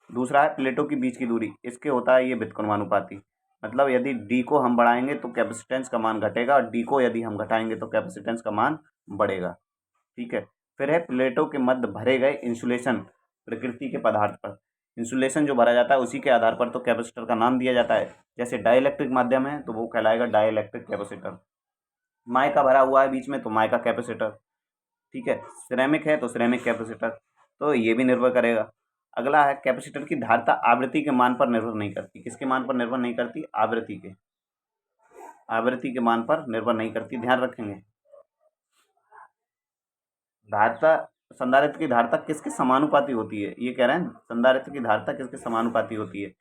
दूसरा है प्लेटों की बीच की दूरी, इसके होता है ये व्युत्क्रमानुपाती, मतलब यदि डी को हम बढ़ाएंगे तो कैपेसिटेंस का मान घटेगा और डी को यदि हम घटाएंगे तो कैपेसिटेंस का मान बढ़ेगा, ठीक है। फिर है प्लेटों के मध्य भरे गए इंसुलेशन प्रकृति के पदार्थ पर, इंसुलेशन जो भरा जाता है उसी के आधार पर तो कैपेसिटर का नाम दिया जाता है। जैसे डाइलेक्ट्रिक माध्यम है तो वो कहलाएगा डाइलेक्ट्रिक कैपेसिटर, माइका भरा हुआ है बीच में तो माइका कैपेसिटर, ठीक है। सिरेमिक है तो सिरेमिक कैपेसिटर, तो ये भी निर्भर करेगा। अगला है कैपेसिटर की धारिता आवृत्ति के मान पर निर्भर नहीं करती, किसके मान पर निर्भर नहीं करती? आवृत्ति के मान पर निर्भर नहीं करती, ध्यान रखेंगे। धारिता, संधारित्र की धारिता किसके समानुपाती होती है, ये कह रहे हैं संधारित्र की धारिता किसके समानुपाती होती है।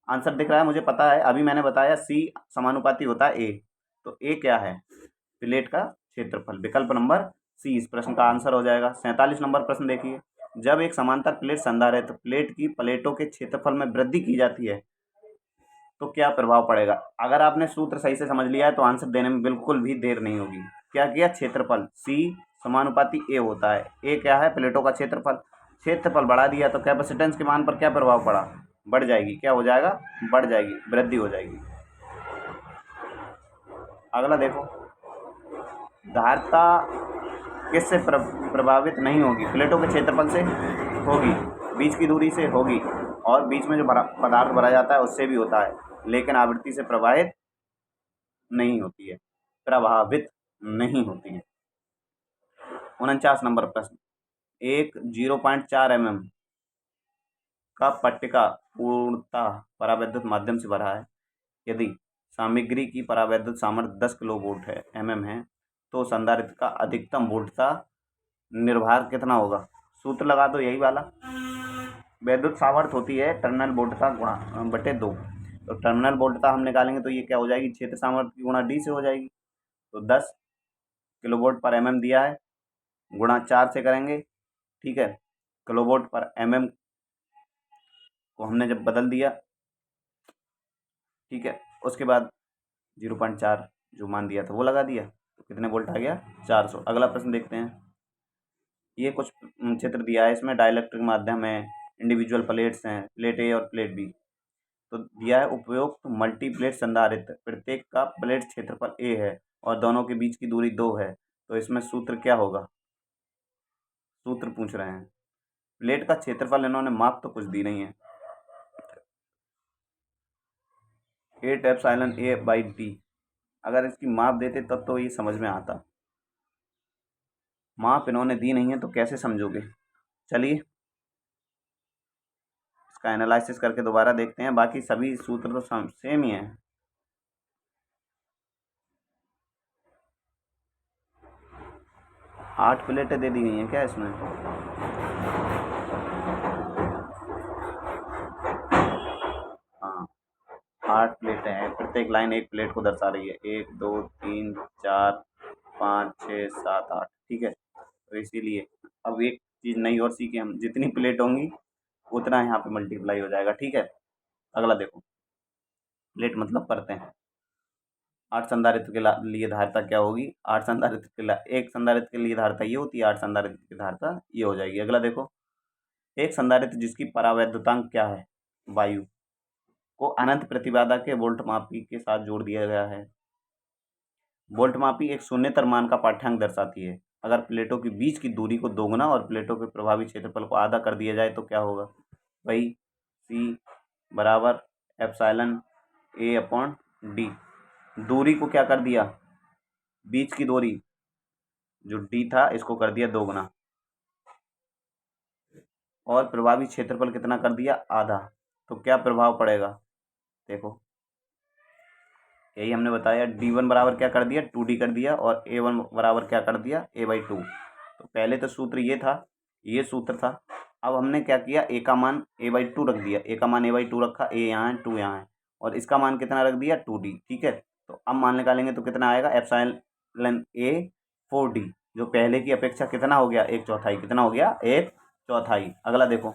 आंसर दिख रहा है, मुझे पता है, अभी मैंने बताया सी समानुपाती होता है ए, तो ए क्या है? प्लेट का क्षेत्रफल, विकल्प नंबर सी इस प्रश्न का आंसर हो जाएगा। 47 नंबर प्रश्न देखिए, जब एक समांतर प्लेट संधारित्र प्लेट की प्लेटों के क्षेत्रफल में वृद्धि की जाती है तो क्या प्रभाव पड़ेगा? अगर आपने सूत्र सही से समझ लिया है तो आंसर देने में बिल्कुल भी देर नहीं होगी। क्या किया? क्षेत्रफल सी समानुपाती ए होता है, ए क्या है? प्लेटों का क्षेत्रफल, क्षेत्रफल बढ़ा दिया तो कैपेसिटेंस के मान पर क्या प्रभाव पड़ा? बढ़ जाएगी, क्या हो जाएगा? बढ़ जाएगी, वृद्धि हो जाएगी। अगला देखो, धारिता किससे प्रभावित नहीं होगी? प्लेटों के क्षेत्रफल से होगी, बीच की दूरी से होगी, और बीच में जो पदार्थ भरा जाता है उससे भी होता है, लेकिन आवृत्ति से प्रभावित नहीं होती है, प्रभावित नहीं होती है। 49 नंबर प्रश्न, एक 0.4 mm का पट्टिका पूर्णतः परावैद्युत माध्यम से भरा है, यदि सामग्री की परावैद्युत सामर्थ्य 10 किलोवोल्ट है mm है, तो संधारित्र का अधिकतम वोल्टता निर्भार कितना होगा? सूत्र लगा दो यही वाला, वैद्युत सामर्थ्य होती है टर्मिनल वोल्टता गुणा बटे 2, तो टर्मिनल वोल्टता हम निकालेंगे तो ये क्या हो जाएगी? क्षेत्र सामर्थ्य की गुणा डी से हो जाएगी, तो 10 किलोवोल्ट पर mm दिया है, गुणा 4 से करेंगे, ठीक है। किलोवोल्ट पर mm को हमने जब बदल दिया, ठीक है, उसके बाद 0.4 जो मान दिया था वो लगा दिया, तो कितने वोल्ट आ गया? 400। अगला प्रश्न देखते हैं, ये कुछ चित्र दिया है, इसमें डाइलेक्ट्रिक माध्यम है, इंडिविजुअल प्लेट्स हैं, प्लेट ए और प्लेट बी, तो दिया है उपयुक्त मल्टीप्लेट संधारित्र प्रत्येक का प्लेट क्षेत्रफल ए है और दोनों के बीच की दूरी 2 है, तो इसमें सूत्र क्या होगा? सूत्र पूछ रहे हैं। प्लेट का क्षेत्रफल इन्होंने माप तो कुछ दी नहीं है, 8 एप्सिलॉन ए बाई डी, अगर इसकी माप देते तब तो ये समझ में आता, माप इन्होंने दी नहीं है तो कैसे समझोगे? चलिए इसका एनालिसिस करके दोबारा देखते हैं, बाकी सभी सूत्र तो सेम ही हैं। आठ प्लेटें दे दी गई हैं क्या इसमें? हाँ, 8 प्लेटें हैं, प्रत्येक लाइन एक प्लेट को दर्शा रही है, 1 2 3 4 5 6 7 8, ठीक है। तो इसीलिए अब एक चीज़ नई और सीखे हम, जितनी प्लेट होंगी उतना यहाँ पे मल्टीप्लाई हो जाएगा, ठीक है। अगला देखो, प्लेट मतलब परतें हैं। 8 संधारित्र के लिए धारिता क्या होगी? 8 संधारित्र के लिए, एक संधारित्र के लिए धारिता ये होती है, 8 संधारित्र की धारिता ये हो जाएगी। अगला देखो, एक संधारित्र जिसकी परावैद्युतांक क्या है, वायु, को अनंत प्रतिबाधा के वोल्टमापी के साथ जोड़ दिया गया है। वोल्टमापी एक शून्यतर मान का पाठ्यांक दर्शाती है। अगर प्लेटों के बीच की दूरी को दोगुना और प्लेटों के प्रभावी क्षेत्रफल को आधा कर दिया जाए तो क्या होगा? वही C बराबर एप्सिलॉन A अपॉन D। दूरी को क्या कर दिया, बीच की दूरी जो D था इसको कर दिया दोगुना, और प्रभावी क्षेत्रफल कितना कर दिया, आधा। तो क्या प्रभाव पड़ेगा, देखो यही हमने बताया। D1 बराबर क्या कर दिया, 2D कर दिया, और A1 बराबर क्या कर दिया, A/2। तो पहले तो सूत्र ये था, ये सूत्र था। अब हमने क्या किया, A का मान A/2 रख दिया, A का मान A/2 रखा, A यहाँ है, 2 यहाँ है, और इसका मान कितना रख दिया, 2D। ठीक है, तो अब मान निकालेंगे तो कितना आएगा, एप्सिलॉन A 4D, जो पहले की अपेक्षा कितना हो गया, 1/4। कितना हो गया, 1/4। अगला देखो,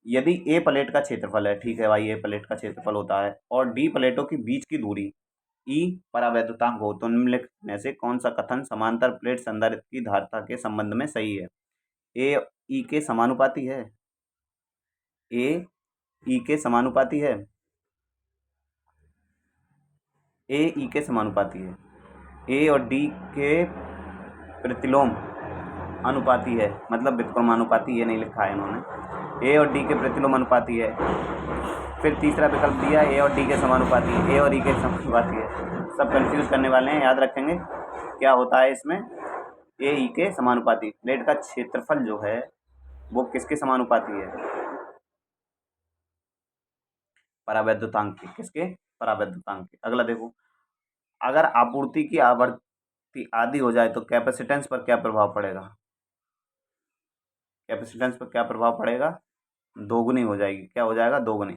यदि ए प्लेट का क्षेत्रफल है, ठीक है भाई, ए प्लेट का क्षेत्रफल होता है, और डी प्लेटों के बीच की दूरी ई परावैद्युतांक हो, तो निम्नलिखित में से कौन सा कथन समांतर प्लेट संधारित्र की धारिता के संबंध में सही है? ए ई के समानुपाती है, ए ई के समानुपाती है, ए ई के समानुपाती है, ए और डी के प्रतिलोम अनुपाती है, मतलब व्युत्क्रमानुपाती, ये नहीं लिखा है इन्होंने। ए और डी के प्रतिलोम अनुपाती है। फिर तीसरा विकल्प दिया, ए और डी के समानुपाती है, ए और ई के समानुपाती है। सब कंफ्यूज करने वाले हैं, याद रखेंगे क्या होता है इसमें, ए ई के समानुपाती। प्लेट का क्षेत्रफल जो है वो किसके समानुपाती है, परावैद्युतांक के। किसके, परावैद्युतांक के। अगला देखो, अगर आपूर्ति की आवृत्ति आधी हो जाए तो कैपेसिटेंस पर क्या प्रभाव पड़ेगा? कैपेसिटेंस पर क्या प्रभाव पड़ेगा, दोगुनी हो जाएगी। क्या हो जाएगा, दोगुनी।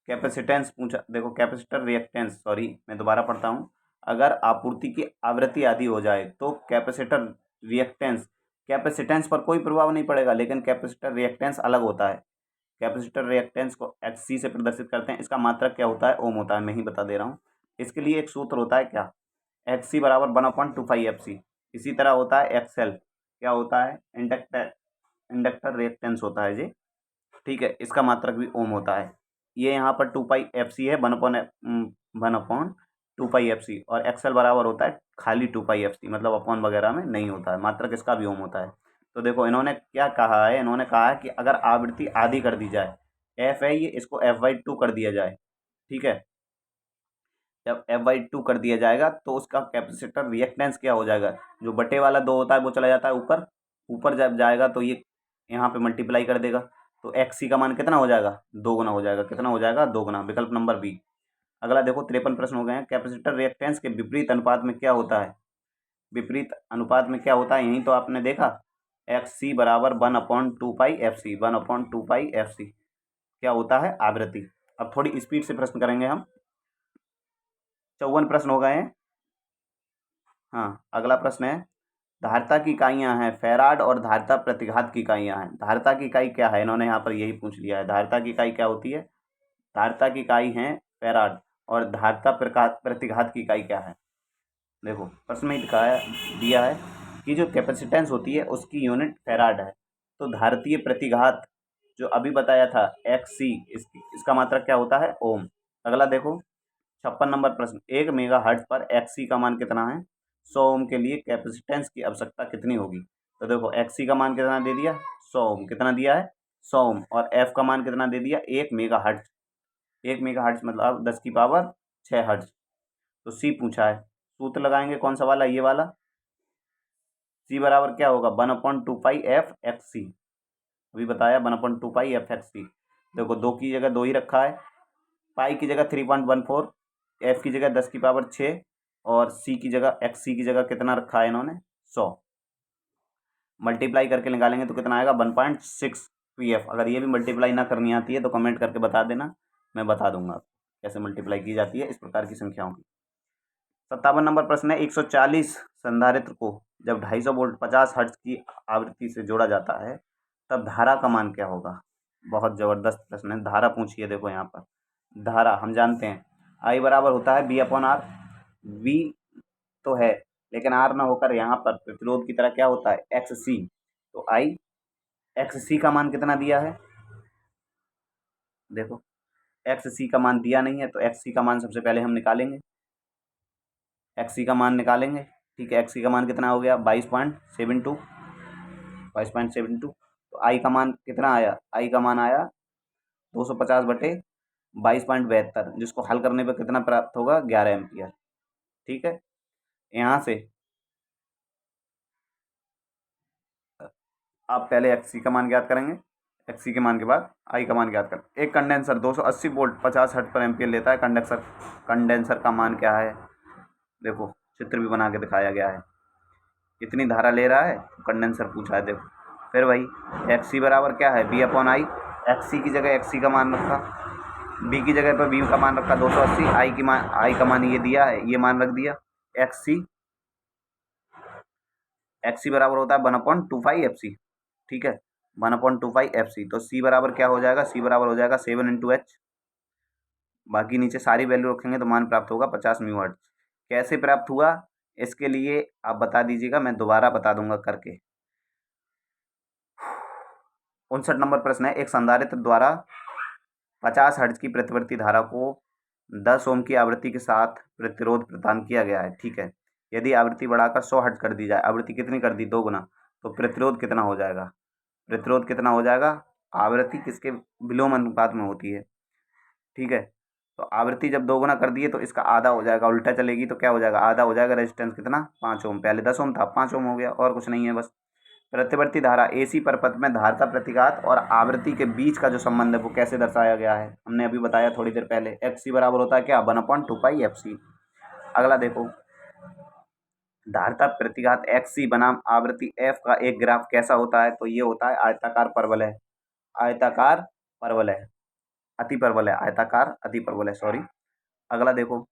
कैपेसिटेंस पूछा, देखो कैपेसिटर रिएक्टेंस, सॉरी मैं दोबारा पढ़ता हूँ। अगर आपूर्ति की आवृत्ति आधी हो जाए तो कैपेसिटर रिएक्टेंस, कैपेसिटेंस पर कोई प्रभाव नहीं पड़ेगा, लेकिन कैपेसिटर रिएक्टेंस अलग होता है। कैपेसिटर रिएक्टेंस को XC से प्रदर्शित करते हैं। इसका मात्रक क्या होता है, ओम होता है। मैं ही बता दे रहा हूँ। इसके लिए एक सूत्र होता है क्या, XC बराबर 1/2πfc। इसी तरह होता है XL, क्या होता है, इंडक्टर रिएक्टेंस होता है जी। ठीक है, इसका मात्रक भी ओम होता है। ये यहाँ पर 2πfc है, 1/2πfc, और XL बराबर होता है खाली 2πfc, मतलब अपॉन वगैरह में नहीं होता है। मात्रक इसका भी ओम होता है। तो देखो इन्होंने क्या कहा है, इन्होंने कहा है कि अगर आवृत्ति आधी कर दी जाए, F है ये, इसको F/2 कर दिया जाए। ठीक है, जब F/2 कर दिया जाएगा तो उसका कैपेसिटर रिएक्टेंस क्या हो जाएगा, जो बटे वाला 2 होता है वो चला जाता है ऊपर, ऊपर जब जाएगा तो ये यहाँ पे मल्टीप्लाई कर देगा, तो XC का मान कितना हो जाएगा, दोगुना हो जाएगा। कितना हो जाएगा, दोगुना। विकल्प नंबर बी। अगला देखो, 53 प्रश्न हो गए हैं। कैपेसिटर रिएक्टेंस के विपरीत अनुपात में क्या होता है, विपरीत अनुपात में क्या होता है, यही तो आपने देखा, XC बराबर 1/2πfc, 1/2πfc क्या होता है, आवृत्ति। अब थोड़ी स्पीड से प्रश्न करेंगे हम। 54 प्रश्न हो गए हैं। हाँ, अगला प्रश्न है, धारिता की इकाइयाँ हैं फैराड और धारिता प्रतिघात की इकाइयाँ हैं। धारिता की इकाई क्या है, इन्होंने यहाँ पर यही पूछ लिया है। धारिता की इकाई क्या होती है, धारिता की इकाई है फैराड, और धारिता प्रतिघात की इकाई क्या है। देखो प्रश्न में दिखाया दिया है कि जो कैपेसिटेंस होती है उसकी यूनिट फैराड है, तो धारितीय प्रतिघात जो अभी बताया था XC, इसका मात्रक क्या होता है, ओम। अगला देखो 56 नंबर प्रश्न, 1 मेगाहर्ट्ज पर XC का मान कितना है, 100 ओम के लिए कैपेसिटेंस की आवश्यकता कितनी होगी। तो देखो XC का मान कितना दे दिया, 100 ओम। कितना दिया है, 100 ओम। और F का मान कितना दे दिया, 1 मेगाहर्ट्ज। 1 मेगाहर्ट्ज मतलब 10⁶ हर्ट्ज। तो C पूछा है, सूत्र लगाएंगे कौन सा वाला, ये वाला। C बराबर क्या होगा, 1/2πfxc। अभी बताया 1/2πfxc। देखो 2 की जगह 2 ही रखा है, पाई की जगह 3.14, F की जगह 10⁶, और C की जगह, XC की जगह कितना रखा है इन्होंने, 100। मल्टीप्लाई करके निकालेंगे तो कितना आएगा, 1.6 pf। अगर ये भी मल्टीप्लाई ना करनी आती है तो कमेंट करके बता देना, मैं बता दूंगा कैसे मल्टीप्लाई की जाती है इस प्रकार की संख्याओं की। 57 नंबर प्रश्न है, 140 संधारित्र को जब 250 वोल्ट 50 हर्ट्ज की आवृत्ति से जोड़ा जाता है तब धारा का मान क्या होगा। बहुत ज़बरदस्त प्रश्न है। धारा पूछिए, देखो यहाँ पर धारा हम जानते हैं I बराबर होता है V/R। V तो है, लेकिन R ना होकर यहाँ पर प्रतिरोध की तरह क्या होता है, XC। तो I एक्स सी का मान कितना दिया है, देखो एक्स सी का मान दिया नहीं है, तो एक्स सी का मान सबसे पहले हम निकालेंगे, एक्स सी का मान निकालेंगे। ठीक है, एक्स सी का मान कितना हो गया 22.72, 22.72। तो आई का मान कितना आया, आई का मान आया 250/22.72, जिसको हल करने पर कितना प्राप्त होगा 11 एम्पियर। ठीक है, यहाँ से आप पहले एक्स सी का मान ज्ञात करेंगे, एक्स सी के मान के बाद आई का मान ज्ञात करें। एक कंडेंसर 280 वोल्ट 50 हर्ट्ज पर एम्पियर लेता है। कंडेंसर का मान क्या है, देखो चित्र भी बना के दिखाया गया है। कितनी धारा ले रहा है, कंडेंसर पूछा है, देखो फिर वही एक्स सी बराबर क्या है बी अपॉन आई। एक्स सी की जगह एक्स सी का मान रखा, बी की जगह पर बी का मान रखा 280, आई का मान ये दिया है, ये मान रख दिया। एक्स सी बराबर होता है 1/2 एफ सी। ठीक है, 1/2 एफ सी। तो सी बराबर क्या हो जाएगा, सी बराबर हो जाएगा 7 × H। बाकी नीचे सारी वैल्यू रखेंगे तो मान प्राप्त होगा 50 म्यू हर्ट्ज। कैसे प्राप्त हुआ, इसके लिए आप बता दीजिएगा, मैं दोबारा बता दूंगा करके। 59 नंबर प्रश्न है, एक संधारित्र द्वारा 50 हर्ट्ज की प्रतिवर्ती धारा को 10 ओम की आवृत्ति के साथ प्रतिरोध प्रदान किया गया है। ठीक है, यदि आवृत्ति बढ़ाकर 100 हर्ट्ज कर दी जाए, आवृत्ति कितनी कर दी, 2 गुना, तो प्रतिरोध कितना हो जाएगा, प्रतिरोध कितना हो जाएगा, आवृत्ति किसके विलोम अनुपात में होती है। ठीक है, तो आवृत्ति जब 2 गुना कर दिए तो इसका आधा हो जाएगा, उल्टा चलेगी तो क्या हो जाएगा, आधा हो जाएगा। रेजिस्टेंस कितना, 5 ओम, पहले 10 ओम था, 5 ओम हो गया, और कुछ नहीं है बस। प्रतिवर्ती धारा एसी परपथ में धारता प्रतिघात और आवृत्ति के बीच का जो संबंध है वो कैसे दर्शाया गया है, हमने अभी बताया थोड़ी देर पहले। एक्स सी बराबर होता है क्या, 1/2 एफ सी। अगला देखो, धारता प्रतिघात एक्स सी बनाम आवृत्ति एफ का एक ग्राफ कैसा होता है, तो ये होता है आयताकार परवल है, आयताकार परवल है, अति परवल है, आयताकार अति परवल है, सॉरी। अगला देखो,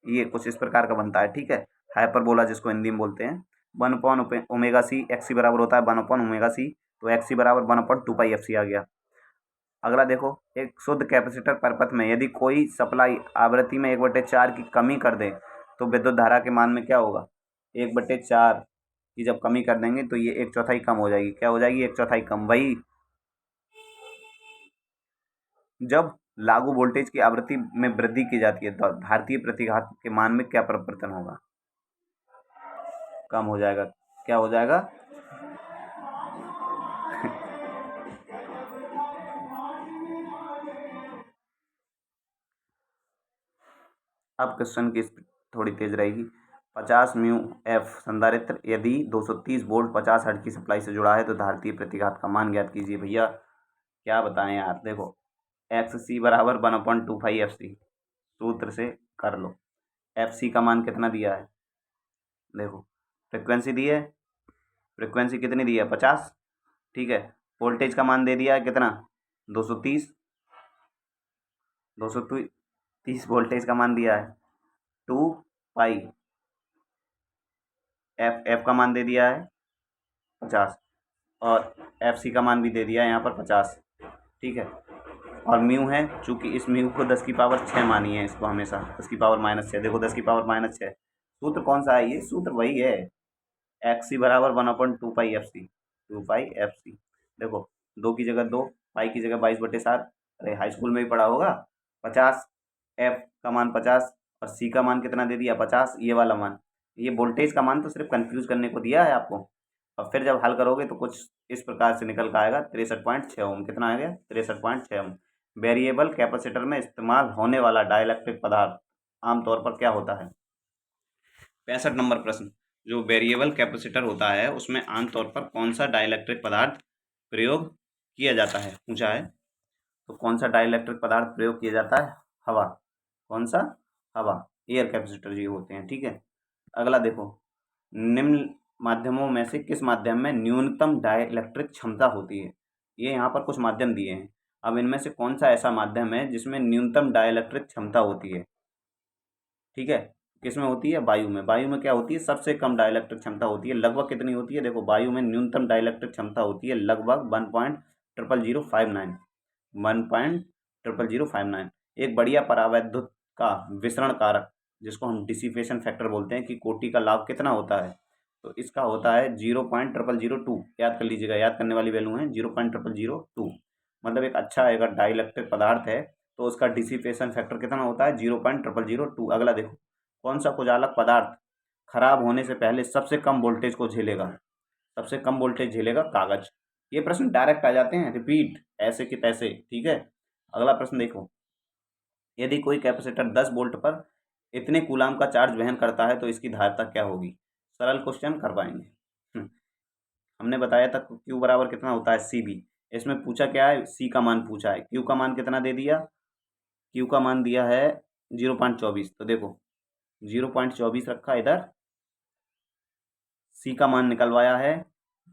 ये कुछ इस प्रकार का बनता है। ठीक है, हाइपरबोला जिसको हिंदी में बोलते हैं। 1/ओमेगा सी, एक्स सी बराबर होता है 1/ओमेगा सी, तो एक्स सी बराबर 1/2 एफ सी आ गया। अगला देखो, एक शुद्ध कैपेसिटर परपथ में यदि कोई सप्लाई आवृत्ति में 1/4 की कमी कर दे तो विद्युत धारा के मान में क्या होगा, 1/4 की जब कमी कर देंगे तो ये 1/4 कम हो जाएगी, क्या हो जाएगी, 1/4 कम। वही जब लागू वोल्टेज की आवृत्ति में वृद्धि की जाती है तो धारतीय प्रतिघात के मान में क्या परिवर्तन होगा, कम हो जाएगा, क्या हो जाएगा अब क्वेश्चन की स्पीड थोड़ी तेज रहेगी। 50 म्यू एफ संधारित्र यदि 230 वोल्ट 50 हर्ट्ज की सप्लाई से जुड़ा है तो धारतीय प्रतिघात का मान ज्ञात कीजिए। भैया क्या बताएं यार, देखो एक्स सी बराबर 1/2 एफ सी, सूत्र से कर लो। एफ सी का मान कितना दिया है, देखो फ्रिक्वेंसी दी है, फ्रिक्वेंसी कितनी दी है 50। ठीक है, वोल्टेज का मान दे दिया है कितना 230, 230 वोल्टेज का मान दिया है। 2 पाई एफ का मान दे दिया है 50, और एफ सी का मान भी दे दिया है यहाँ पर 50। ठीक है, और म्यू है, चूंकि इस म्यू को 10⁻6 मानी है, इसको हमेशा 10⁻6। देखो 10⁻6 सूत्र कौन सा है, ये सूत्र वही है, एक्स सी बराबर 1/2 एफ सी, 2 पाई एफ सी। देखो 2 की जगह 2, पाई की जगह 22/7, अरे हाई स्कूल में भी पढ़ा होगा। 50, एफ का मान 50 और सी का मान कितना दे दिया 50, ये वाला मान, ये वोल्टेज का मान तो सिर्फ कंफ्यूज करने को दिया है आपको। और फिर जब हल करोगे तो कुछ इस प्रकार से निकल कर आएगा 63.6 ओम। कितना आ गया 63.6 ओम। वेरिएबल कैपेसिटर में इस्तेमाल होने वाला डाइलेक्ट्रिक पदार्थ आमतौर पर क्या होता है। 65 नंबर प्रश्न, जो वेरिएबल कैपेसिटर होता है उसमें आमतौर पर कौन सा डाइलेक्ट्रिक पदार्थ प्रयोग किया जाता है, पूछा है। तो कौन सा डाइलेक्ट्रिक पदार्थ प्रयोग किया जाता है, हवा। कौन सा, हवा, एयर कैपेसिटर ये होते हैं। ठीक है, अगला देखो, निम्न माध्यमों में से किस माध्यम में न्यूनतम डाइलेक्ट्रिक क्षमता होती है। ये यहाँ पर कुछ माध्यम दिए हैं, अब इनमें से कौन सा ऐसा माध्यम है जिसमें न्यूनतम डाइलेक्ट्रिक क्षमता होती है। ठीक है, किसमें होती है, वायु में। वायु में क्या होती है, सबसे कम डाइलेक्ट्रिक क्षमता होती है, लगभग कितनी होती है, देखो वायु में न्यूनतम डाइलेक्ट्रिक क्षमता होती है लगभग 1.00059, 1.00059। एक बढ़िया परावैद्युत का विसरण कारक जिसको हम डिसिपेशन फैक्टर बोलते हैं कि कोटि का लाभ कितना होता है, तो इसका होता है 0.0002। याद कर लीजिएगा, याद करने वाली वैल्यू है 0.0002। मतलब एक अच्छा अगर डाइलेक्ट्रिक पदार्थ है तो उसका डिसिपेशन फैक्टर कितना होता है 0.0002। अगला देखो, कौन सा कुचालक पदार्थ खराब होने से पहले सबसे कम वोल्टेज को झेलेगा? सबसे कम वोल्टेज झेलेगा कागज। ये प्रश्न डायरेक्ट आ जाते हैं, रिपीट ऐसे कि तैसे, ठीक है। अगला प्रश्न देखो, यदि कोई कैपेसिटर 10 वोल्ट पर इतने कूलाम का चार्ज वहन करता है तो इसकी धारिता क्या होगी? सरल क्वेश्चन कर पाएंगे। हमने बताया था क्यू बराबर कितना होता है सी बी। इसमें पूछा क्या है, सी का मान पूछा है, क्यू का मान कितना दे दिया, क्यू का मान दिया है 0.24। तो देखो 0.24 रखा इधर, सी का मान निकलवाया है,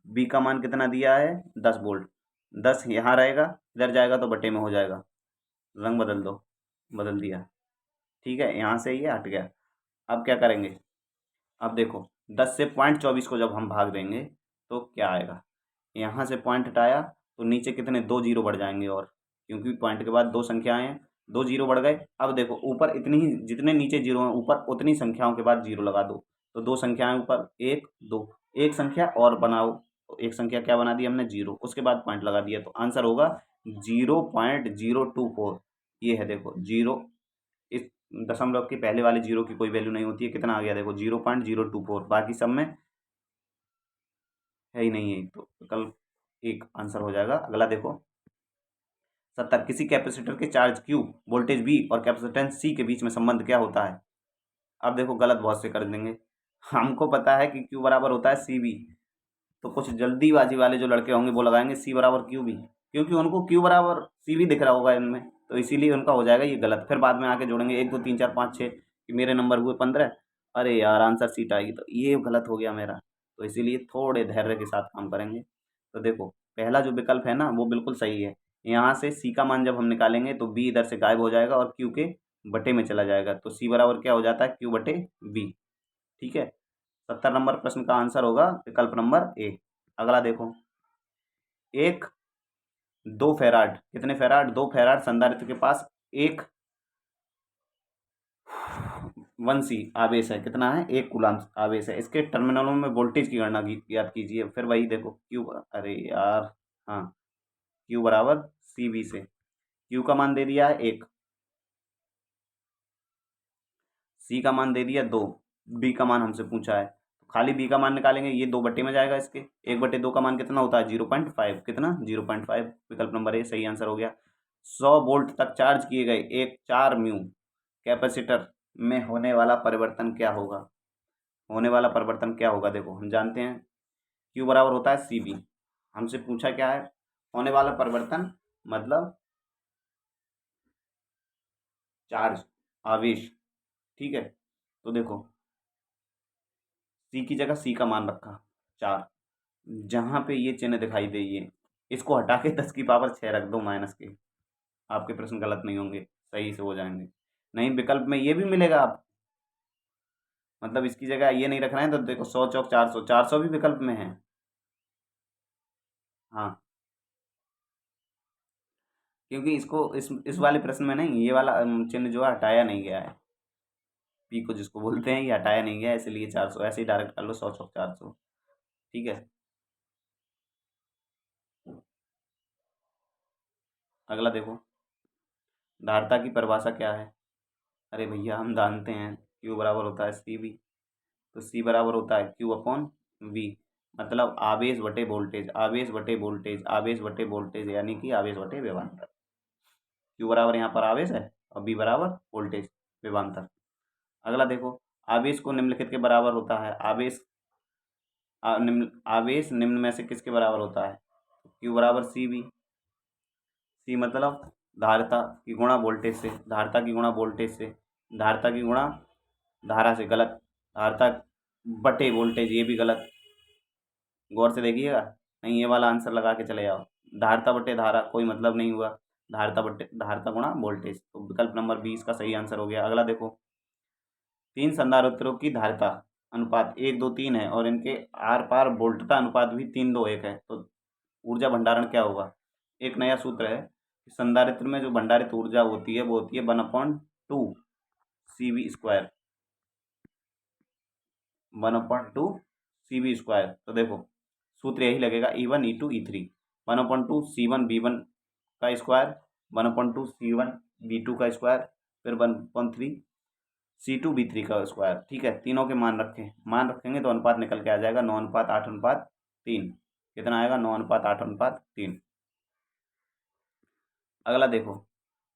बी का मान कितना दिया है 10 वोल्ट। 10 यहाँ रहेगा, इधर जाएगा तो बटे में हो जाएगा। रंग बदल दो, बदल दिया, ठीक है। यहाँ से ये हट गया। अब क्या करेंगे, अब देखो 10 से 0.24 को जब हम भाग देंगे तो क्या आएगा, यहाँ से पॉइंट हटाया तो नीचे कितने 2 जीरो बढ़ जाएंगे, और क्योंकि पॉइंट के बाद दो संख्याएं हैं, 2 जीरो बढ़ गए। अब देखो ऊपर इतनी ही, जितने नीचे जीरो हैं ऊपर उतनी संख्याओं के बाद जीरो लगा दो, तो दो संख्याएं ऊपर, एक दो, एक संख्या और बनाओ, तो एक संख्या क्या बना दी हमने जीरो, उसके बाद पॉइंट लगा दिया, तो आंसर होगा 0.024। ये है देखो जीरो, इस दशमलव के पहले वाले जीरो की कोई वैल्यू नहीं होती है, कितना आ गया देखो 0.024, बाकी सब में है ही नहीं है, तो विकल्प एक आंसर हो जाएगा। अगला देखो 70, किसी कैपेसिटर के चार्ज क्यू, वोल्टेज बी और कैपेसिटेंस सी के बीच में संबंध क्या होता है? अब देखो गलत बहुत से कर देंगे, हमको पता है कि क्यू बराबर होता है सी बी, तो कुछ जल्दीबाजी वाले जो लड़के होंगे वो लगाएंगे सी बराबर क्यू बी, क्योंकि उनको क्यू बराबर सी बी दिख रहा होगा इनमें, तो इसीलिए उनका हो जाएगा ये गलत। फिर बाद में आके जोड़ेंगे 1 2 3 4 5 6 कि मेरे नंबर हुए 15, अरे यार आंसर सीट आएगी, तो ये गलत हो गया मेरा। तो इसीलिए थोड़े धैर्य के साथ काम करेंगे। तो देखो पहला जो विकल्प है ना वो बिल्कुल सही है, यहाँ से सी का मान जब हम निकालेंगे तो बी इधर से गायब हो जाएगा और क्यू के बटे में चला जाएगा, तो सी बराबर क्या हो जाता है क्यू बटे बी, ठीक है। 70 नंबर प्रश्न का आंसर होगा विकल्प नंबर ए। अगला देखो, एक 2 फेराड, कितने फेराड 2 फेराड संधारित्र के पास एक 1 सी आवेश है, कितना है 1 कूलाम आवेश है, इसके टर्मिनलों में वोल्टेज की गणना याद कीजिए। फिर वही देखो क्यू, अरे यार हाँ, क्यू बराबर सी बी से, क्यू का मान दे दिया है 1, सी का मान दे दिया 2, बी का मान हमसे पूछा है, तो खाली बी का मान निकालेंगे, ये 2 बटे में जाएगा, इसके 1/2 का मान कितना होता है 0.5, कितना 0.5, विकल्प नंबर ए सही आंसर हो गया। 100 वोल्ट तक चार्ज किए गए एक 4 म्यू कैपेसिटर में होने वाला परिवर्तन क्या होगा? होने वाला परिवर्तन क्या होगा, देखो हम जानते हैं क्यू बराबर होता है सी बी, हमसे पूछा क्या है होने वाला परिवर्तन, मतलब चार्ज, आवेश, ठीक है। तो देखो सी की जगह सी का मान रखा 4, जहाँ पे ये चिन्ह दिखाई दे ये, इसको हटा के 10 की पावर 6 रख दो माइनस के, आपके प्रश्न गलत नहीं होंगे, सही से हो जाएंगे। नहीं विकल्प में ये भी मिलेगा, आप मतलब इसकी जगह ये नहीं रख रहे हैं तो देखो 100 चौक 400, 400 भी विकल्प में है। हाँ, क्योंकि इसको इस वाले प्रश्न में नहीं, ये वाला चिन्ह जो है हटाया नहीं गया है, पी को जिसको बोलते हैं ये हटाया नहीं गया है, इसलिए 400 ऐसे ही डायरेक्ट कर लो 100 चौक 400, ठीक है। अगला देखो, धारिता की परिभाषा क्या है? अरे भैया हम जानते हैं क्यू बराबर होता है सी बी, तो सी बराबर होता है क्यू अपॉन वी, मतलब आवेश बटे वोल्टेज, आवेश बटे वोल्टेज, आवेश बटे वोल्टेज, यानी कि आवेश बटे विभवांतर। क्यू बराबर यहाँ पर आवेश है और बी बराबर वोल्टेज विभवांतर। अगला देखो, आवेश को निम्नलिखित के बराबर होता है, आवेश आवेश निम्न में से किसके बराबर होता है? क्यू बराबर सी बी, सी मतलब धारिता की गुणा वोल्टेज से, धारिता की गुणा वोल्टेज से, धारिता की गुणा धारा से, गलत, धारिता बटे वोल्टेज ये भी गलत, गौर से देखिएगा, नहीं ये वाला आंसर लगा के चले जाओ, धारिता बटे धारा कोई मतलब नहीं हुआ, धारिता बटे धारिता गुणा वोल्टेज, तो विकल्प नंबर 20 का सही आंसर हो गया। अगला देखो, 3 संधारित्रों की धारिता अनुपात 1 2 3 है और इनके आर पार वोल्टता अनुपात भी 3 2 1 है, तो ऊर्जा भंडारण क्या होगा? एक नया सूत्र है कि संधारित्र में जो भंडारित ऊर्जा होती है वो होती है 1/2 सी वी स्क्वायर, 1/2 CV²। तो देखो सूत्र यही लगेगा E1 E2 E3 1/2 C1 B1 का स्क्वायर 1/2 C1 B2 का स्क्वायर फिर 1/3 C2 B3 का स्क्वायर। ठीक है, तीनों के मान रखेंगे तो अनुपात निकल के आ जाएगा 9:8:3। कितना आएगा? 9:8:3। अगला देखो,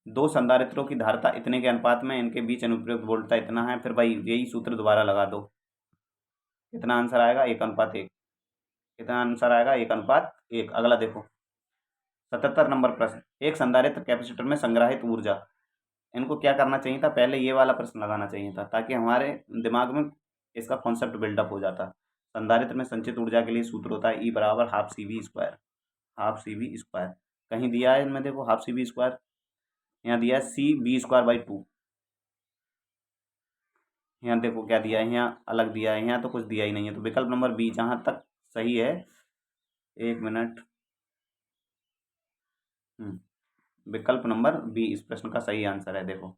दो संधारित्रों की धारिता इतने के अनुपात में इनके बीच अनुप्रयुक्त वोल्टता इतना है। फिर भाई यही सूत्र दोबारा लगा दो। कितना आंसर आएगा? 1:1। कितना आंसर आएगा? 1:1। अगला देखो 77 नंबर प्रश्न, एक संधारित्र कैपेसिटर में संग्रहित ऊर्जा। इनको क्या करना चाहिए था? पहले ये वाला प्रश्न लगाना चाहिए था ताकि हमारे दिमाग में इसका कॉन्सेप्ट बिल्डअप हो जाता। संधारित्र में संचित ऊर्जा के लिए सूत्र होता है E बराबर हाफ CV²। Half CV²। कहीं दिया है इनमें, देखो हाफ CV²। यहाँ दिया है CB²/2। यहाँ देखो क्या दिया है, यहाँ अलग दिया है, यहाँ तो कुछ दिया ही नहीं है। तो विकल्प नंबर बी जहाँ तक सही है, 1 मिनट, विकल्प नंबर बी इस प्रश्न का सही आंसर है। देखो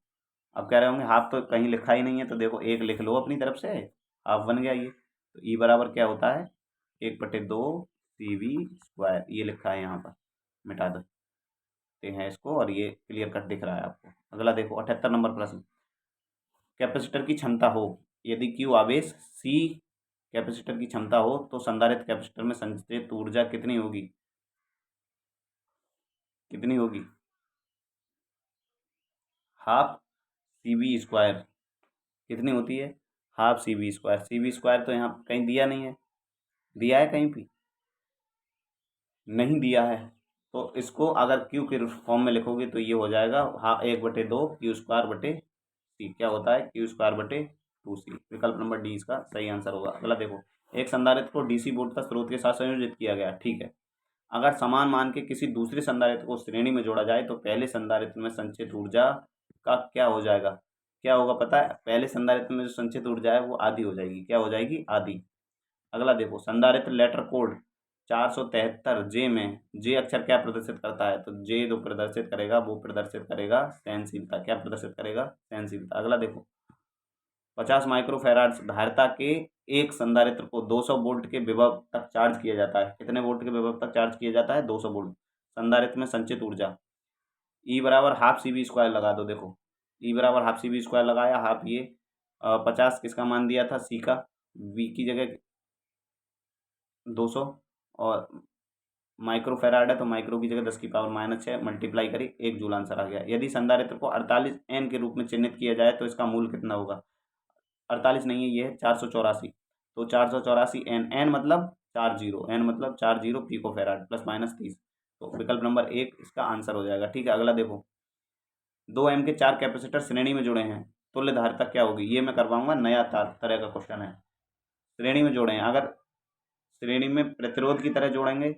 अब कह रहे होंगे हाफ तो कहीं लिखा ही नहीं है, तो देखो 1 लिख लो अपनी तरफ से, हाफ बन गया ये। तो ई बराबर क्या होता है? 1/2 CV²। ये लिखा है यहाँ पर, मिटा देते हैं इसको और ये क्लियर कट दिख रहा है आपको। अगला देखो 78 नंबर प्रश्न, कैपेसिटर की क्षमता हो, यदि Q आवेश C कैपेसिटर की क्षमता हो तो संधारित्र कैपेसिटर में संचित ऊर्जा कितनी होगी? कितनी होगी? Half CV²। कितनी होती है? Half CV²। CV² तो यहाँ कहीं दिया नहीं है। दिया है कहीं भी? नहीं दिया है। तो इसको अगर Q के फॉर्म में लिखोगे तो ये हो जाएगा 1/2 Q²/C। क्या होता है? Q²/2C। विकल्प नंबर डी इसका सही आंसर होगा। अगला देखो, एक संधारित्र को DC वोल्ट का स्रोत के साथ संयोजित किया गया। ठीक है, अगर समान मान के किसी दूसरे संधारित्र को श्रेणी में जोड़ा जाए तो पहले संधारित्र में संचित ऊर्जा का क्या हो जाएगा? क्या होगा पता है? पहले संधारित्र में जो संचित ऊर्जा है वो आधी हो जाएगी। क्या हो जाएगी? आधी। अगला देखो, संधारित्र लेटर कोड 473 J में J अक्षर क्या प्रदर्शित करता है? तो J जो प्रदर्शित करेगा वो प्रदर्शित करेगा सहनशीलता। क्या प्रदर्शित करेगा? सहनशीलता। अगला देखो, 50 माइक्रोफैराड धारिता के एक संधारित्र को 200 वोल्ट के विभव तक चार्ज किया जाता है। कितने वोल्ट के विभव तक चार्ज किया जाता है? 200 वोल्ट। संधारित्र में संचित ऊर्जा E बराबर हाफ CV² लगा दो। देखो E बराबर हाफ CV² लगाया, हाफ ये 50 किसका मान दिया था? C का, V की जगह 200 और माइक्रोफैराड है तो माइक्रो की जगह 10⁻⁻6 मल्टीप्लाई करी 1 जूल आंसर आ गया। यदि संधारित्र को 48 N के रूप में चिन्हित किया जाए तो इसका मूल्य कितना होगा? 48 नहीं है, ये है 484। तो 484 N मतलब 40, N मतलब 40 पिकोफैराड ±30। तो विकल्प नंबर 1 इसका आंसर हो जाएगा। ठीक है, अगला देखो, 2 M के 4 कैपेसिटर श्रेणी में जुड़े हैं, तुल्य धारिता क्या होगी? ये मैं करवाऊंगा, नया तरह का क्वेश्चन है। श्रेणी में जोड़े हैं, अगर श्रेणी में प्रतिरोध की तरह जोड़ेंगे,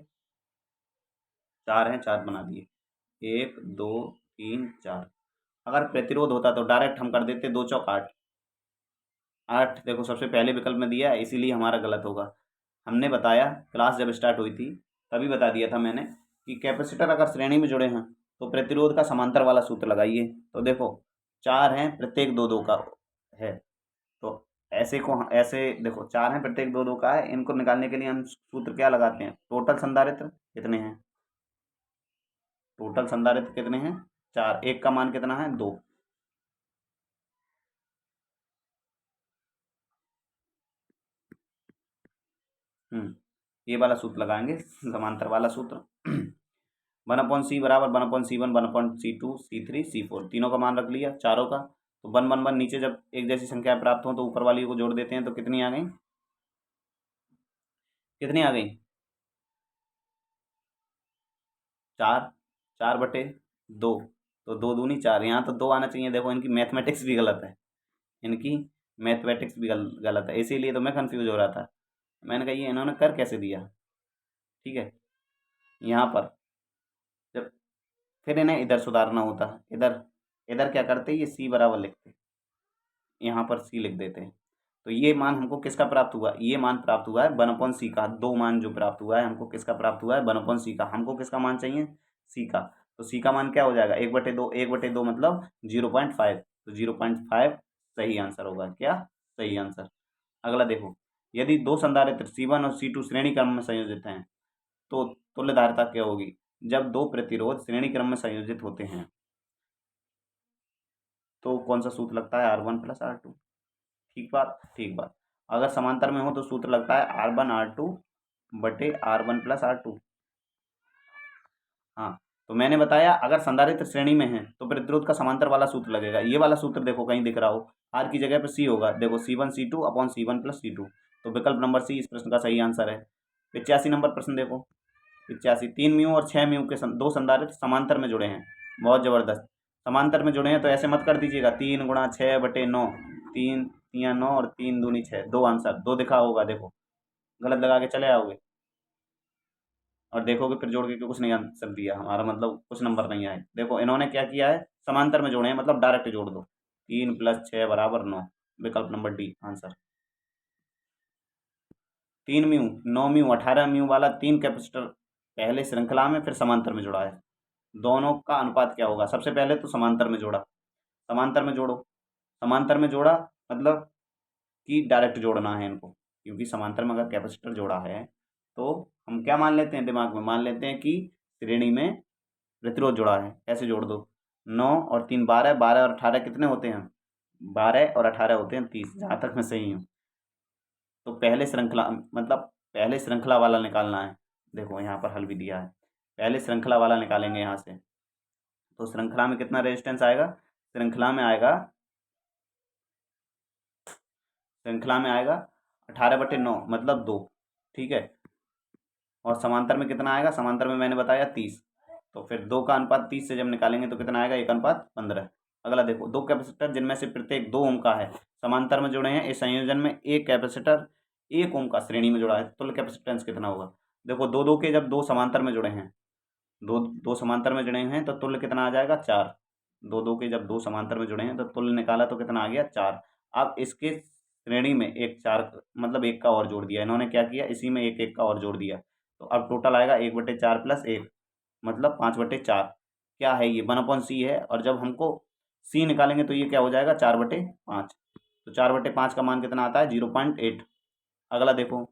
4 हैं, 4 बना दिए, 1 2 3 4। अगर प्रतिरोध होता तो डायरेक्ट हम कर देते 2 चौक 8। 8 देखो सबसे पहले विकल्प में दिया है, इसीलिए हमारा गलत होगा। हमने बताया, क्लास जब स्टार्ट हुई थी तभी बता दिया था मैंने कि कैपेसिटर अगर श्रेणी में जुड़े हैं तो प्रतिरोध का समांतर वाला सूत्र लगाइए। तो देखो 4 हैं, प्रत्येक 2 2 का है। तो ऐसे देखो 4 हैं, प्रत्येक 2 2 का है। इनको निकालने के लिए हम सूत्र क्या लगाते हैं? टोटल संधारित्र कितने हैं? टोटल संधारित्र कितने हैं? 4। एक का मान कितना है? 2। ये वाला सूत्र लगाएंगे, समांतर वाला सूत्र। 1/C बराबर 1/C1 1/C2 C3 C4, तीनों का मान रख लिया, चारों का। तो 1 1 1 नीचे जब एक जैसी संख्या प्राप्त हो तो ऊपर वाली को जोड़ देते हैं, तो कितनी आ गई? कितनी आ गई? 4। 4/2। तो 2 दूनी 4, यहाँ तो 2 आना चाहिए। देखो इनकी मैथमेटिक्स भी गलत है, इनकी मैथमेटिक्स भी गलत है, इसीलिए तो मैं कंफ्यूज हो रहा था। मैंने कहा ये इन्होंने कर कैसे दिया। ठीक है, यहाँ पर जब फिर इन्हें इधर सुधारना होता है, इधर इधर क्या करते, ये C बराबर लिखते, यहाँ पर C लिख देते हैं। तो ये मान हमको किसका प्राप्त हुआ? ये मान प्राप्त हुआ है 1/C का। 2 मान जो प्राप्त हुआ है हमको, किसका प्राप्त हुआ है? 1/C का। हमको किसका मान चाहिए? C का। तो C का मान क्या हो जाएगा? 1/2, 1/2 मतलब 0.5। तो 0.5 सही आंसर होगा। क्या सही आंसर? अगला देखो, यदि दो संधारित्र C1 और C2 श्रेणी क्रम में संयोजित हैं तो तुल्य धारिता क्या होगी? जब दो प्रतिरोध श्रेणी क्रम में संयोजित होते हैं तो कौन सा सूत्र लगता है? R1 plus R2। ठीक बात, ठीक बात। अगर समांतर में हो तो सूत्र लगता है R1 R2 बटे R1 प्लस R2। हाँ, तो मैंने बताया अगर संधारित्र श्रेणी में है तो प्रतिरोध का समांतर वाला सूत्र लगेगा। ये वाला सूत्र देखो कहीं दिख रहा हो, R की जगह पर C होगा। देखो C1 C2 upon C1 plus C2, तो विकल्प नंबर C इस प्रश्न का सही आंसर है। 85 नंबर प्रश्न देखो, 85 3 म्यू और 6 म्यू के दो संधारित्र समांतर में जुड़े हैं। बहुत जबरदस्त, समांतर में जुड़े हैं तो ऐसे मत कर दीजिएगा 3 गुणा 6 बटे 9, 3 3 9 और 3 दूनी 6, दो आंसर, दो दिखा होगा। देखो गलत लगा के चले आओगे और देखोगे फिर जोड़ के कि कुछ नहीं आंसर दिया, हमारा मतलब कुछ नंबर नहीं आए। देखो इन्होंने क्या किया है, समांतर में जोड़े हैं मतलब डायरेक्ट जोड़ दो। 3 प्लस 6 बराबर 9, विकल्प number D answer. 3 mu 9 mu 18 mu वाला 3 कैपेसिटर पहले श्रृंखला में फिर समांतर में जुड़ा है। दोनों का अनुपात क्या होगा? सबसे पहले तो समांतर में जोड़ा, समांतर में जोड़ो, समांतर में जोड़ा मतलब कि डायरेक्ट जोड़ना है इनको, क्योंकि समांतर में अगर कैपेसिटर जोड़ा है तो हम क्या मान लेते हैं, दिमाग में मान लेते हैं कि श्रेणी में प्रतिरोध जुड़ा है। ऐसे जोड़ दो, 9 और 3 12, 12 और 18 कितने होते हैं? 12 और 18 होते हैं 30, जहाँ तक मैं सही हूँ। तो पहले श्रृंखला मतलब पहले श्रृंखला वाला निकालना है। देखो यहाँ पर हल भी दिया है, पहले श्रृंखला वाला निकालेंगे यहाँ से। तो श्रृंखला में कितना रेजिस्टेंस आएगा? श्रृंखला में आएगा 18/9 मतलब 2, ठीक है। और समांतर में कितना आएगा? समांतर में मैंने बताया 30, तो फिर 2 का अनुपात 30 से जब निकालेंगे तो कितना आएगा? 1/15। अगला देखो, दो कैपेसिटर जिनमें से प्रत्येक 2 ओम का है, समांतर में जुड़े हैं। इस संयोजन में एक कैपेसिटर 1 ओम का श्रेणी में जुड़ा है, तुल्य कैपेसिटेंस कितना होगा? देखो दो दो के जब दो समांतर में जुड़े हैं, दो समांतर में जुड़े हैं तो तुल्य कितना आ जाएगा? 4। दो दो के जब दो समांतर में जुड़े हैं तो तुल्य निकाला तो कितना आ गया? 4। अब इसके श्रेणी में एक 4 मतलब 1 का और जोड़ दिया इन्होंने। क्या किया? इसी में एक 1 का और जोड़ दिया, तो अब टोटल आएगा 1/4 प्लस 1 मतलब 5/4। क्या है ये? 1/c है। और जब हमको c निकालेंगे तो ये क्या हो जाएगा? 4/5। तो 4/5 का मान कितना आता है? 0.8। अगला देखो,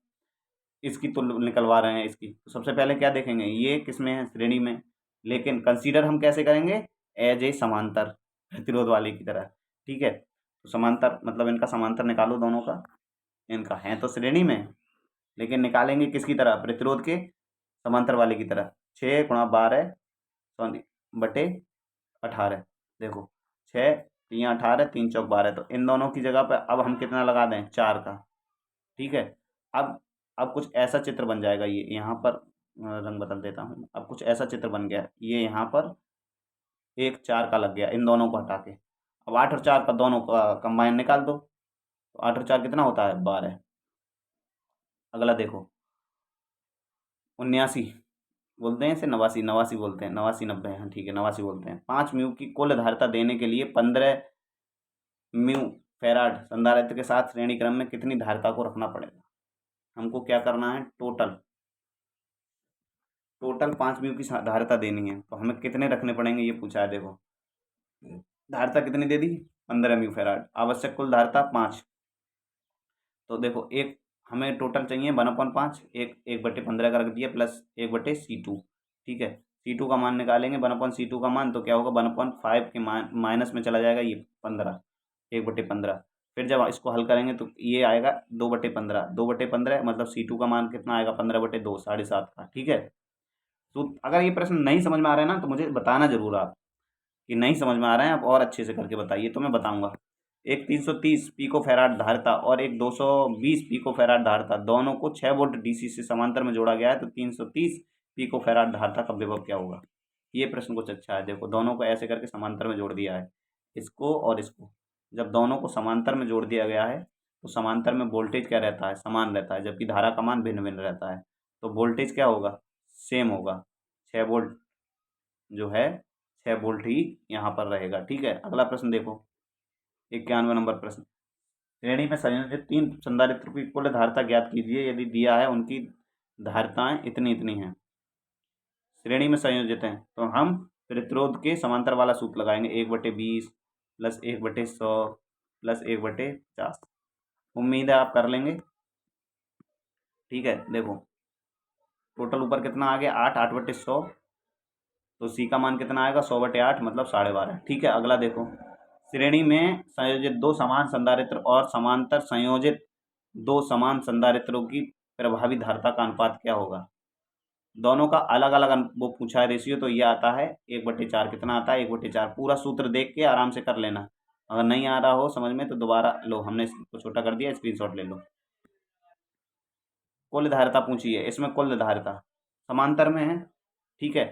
इसकी तुल्य निकलवा रहे हैं इसकी, तो सबसे पहले क्या देखेंगे? ये किस में है? श्रेणी में। लेकिन कंसीडर हम कैसे करेंगे? एज ए समांतर, प्रतिरोध वाले की तरह, ठीक है। तो समांतर मतलब इनका समांतर निकालो दोनों का। इनका है तो श्रेणी में, लेकिन निकालेंगे किसकी तरह? प्रतिरोध के समांतर वाले की तरह। 6 गुणा 12 बटे 18। देखो 6 3 18, 3 चौक 12, तो इन दोनों की जगह पर अब हम कितना लगा दें? 4 का, ठीक है। अब कुछ ऐसा चित्र बन जाएगा। ये यहाँ पर रंग बदल देता हूँ। अब कुछ ऐसा चित्र बन गया, ये यहाँ पर एक 4 का लग गया इन दोनों को हटा के। अब 8 और 4 का दोनों का कंबाइन निकाल दो, तो 8 और 4 कितना होता है? 12। अगला देखो, 79 बोलते हैं इसे, 89 89 बोलते हैं, 89 90, हाँ ठीक है 89 बोलते हैं। 5 म्यू की कुल धारिता देने के लिए 15 म्यू फैराड संधारित्र के साथ श्रेणी क्रम में कितनी धारिता को रखना पड़ेगा? हमको क्या करना है? टोटल 5 म्यू की धारिता देनी है, तो हमें कितने रखने पड़ेंगे ये पूछा है। देखो धारिता कितनी दे दी? 15 म्यू फैराड, आवश्यक कुल धारिता 5। तो देखो एक हमें टोटल चाहिए 1/5, 1/15 का रख दिया प्लस 1/C2, ठीक है। C2 का मान निकालेंगे, 1/C2 का मान, तो क्या होगा? 1/5 के माइनस में चला जाएगा ये 15, 1/15। फिर जब इसको हल करेंगे तो ये आएगा 2/15, 2/15 मतलब C2 का मान कितना आएगा? 15/2, 7.5 का, ठीक है। तो अगर ये प्रश्न नहीं समझ में आ रहा है ना तो मुझे बताना जरूर आप कि नहीं समझ में आ रहा है, आप और अच्छे से करके बताइए तो मैं बताऊंगा। एक 330 पिको फैराड धारिता और एक 220 पिको फैराड धारिता, दोनों को 6 वोल्ट डीसी से समांतर में जोड़ा गया है, तो 330 पिको फैराड धारिता का विभव क्या होगा? ये प्रश्न कुछ अच्छा है। देखो दोनों को ऐसे करके समांतर में जोड़ दिया है, इसको और इसको। जब दोनों को समांतर में जोड़ दिया गया है तो समांतर में वोल्टेज क्या रहता है? समान रहता है, जबकि धारा का मान भिन्न भिन्न रहता है। तो वोल्टेज क्या होगा? सेम होगा, 6 वोल्ट जो है 6 वोल्ट ही यहाँ पर रहेगा, ठीक है। अगला प्रश्न देखो, 91 नंबर प्रश्न। श्रेणी में संयोजित 3 संधारित्र की कुल धारिता ज्ञात कीजिए यदि दिया है उनकी धारिताएं इतनी इतनी हैं। श्रेणी में संयोजित हैं तो हम प्रतिरोध के समांतर वाला सूत्र लगाएंगे, 1/20 प्लस 1/100 प्लस 1/50। उम्मीद है आप कर लेंगे। ठीक है। देखो टोटल ऊपर कितना आ गया 8, 8/100, तो सी का मान कितना आएगा 100/8 मतलब 12.5। ठीक है। अगला देखो, श्रेणी में संयोजित दो समान संधारित्र और समांतर संयोजित दो समान संधारित्रों की प्रभावी धारिता का अनुपात क्या होगा। दोनों का अलग अलग वो पूछा है रेशियो, तो ये आता है 1/4। कितना आता है 1/4। पूरा सूत्र देख के आराम से कर लेना, अगर नहीं आ रहा हो समझ में तो दोबारा लो, हमने इसको छोटा कर दिया, स्क्रीनशॉट ले लो। कुल धारिता पूछी है, इसमें कुल धारिता समांतर में है। ठीक है,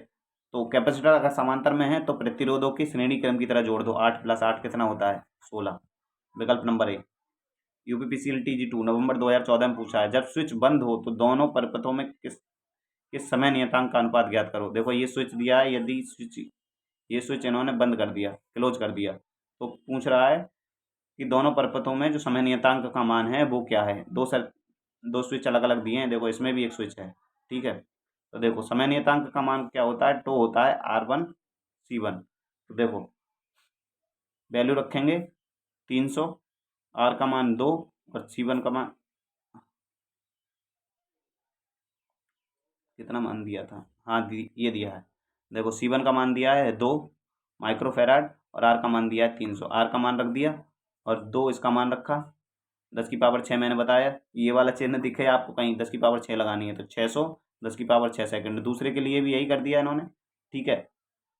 तो कैपेसिटर अगर समांतर में है तो प्रतिरोधों की श्रेणी क्रम की तरह जोड़ दो। 8 + 8 कितना होता है 16। विकल्प नंबर ए। यूपीपीसीएल TG2 नवंबर 2014 में पूछा है, जब स्विच बंद हो तो दोनों परिपथों में किस किस समय नियतांक का अनुपात ज्ञात करो। देखो ये स्विच दिया है, यदि ये स्विच इन्होंने बंद कर दिया, क्लोज कर दिया, तो पूछ रहा है कि दोनों परिपथों में जो समय नियतांक का मान है वो क्या है। दो स्विच अलग अलग दिए हैं, देखो इसमें भी एक स्विच है। ठीक है, तो देखो समय नियतांक का मान क्या होता है, टो होता है R1C1। तो देखो वैल्यू रखेंगे 300, आर का मान 2 और C1 का मान कितना मान दिया था, हाँ ये दिया है। देखो C1 का मान दिया है 2 माइक्रोफेराड और आर का मान दिया है 300। आर का मान रख दिया और 2 इसका मान रखा। 10⁻6 मैंने बताया, ये वाला चिन्ह दिखे आपको कहीं 10⁻6 लगानी है तो 600 10⁻6 सेकंड। दूसरे के लिए भी यही कर दिया इन्होंने। ठीक है,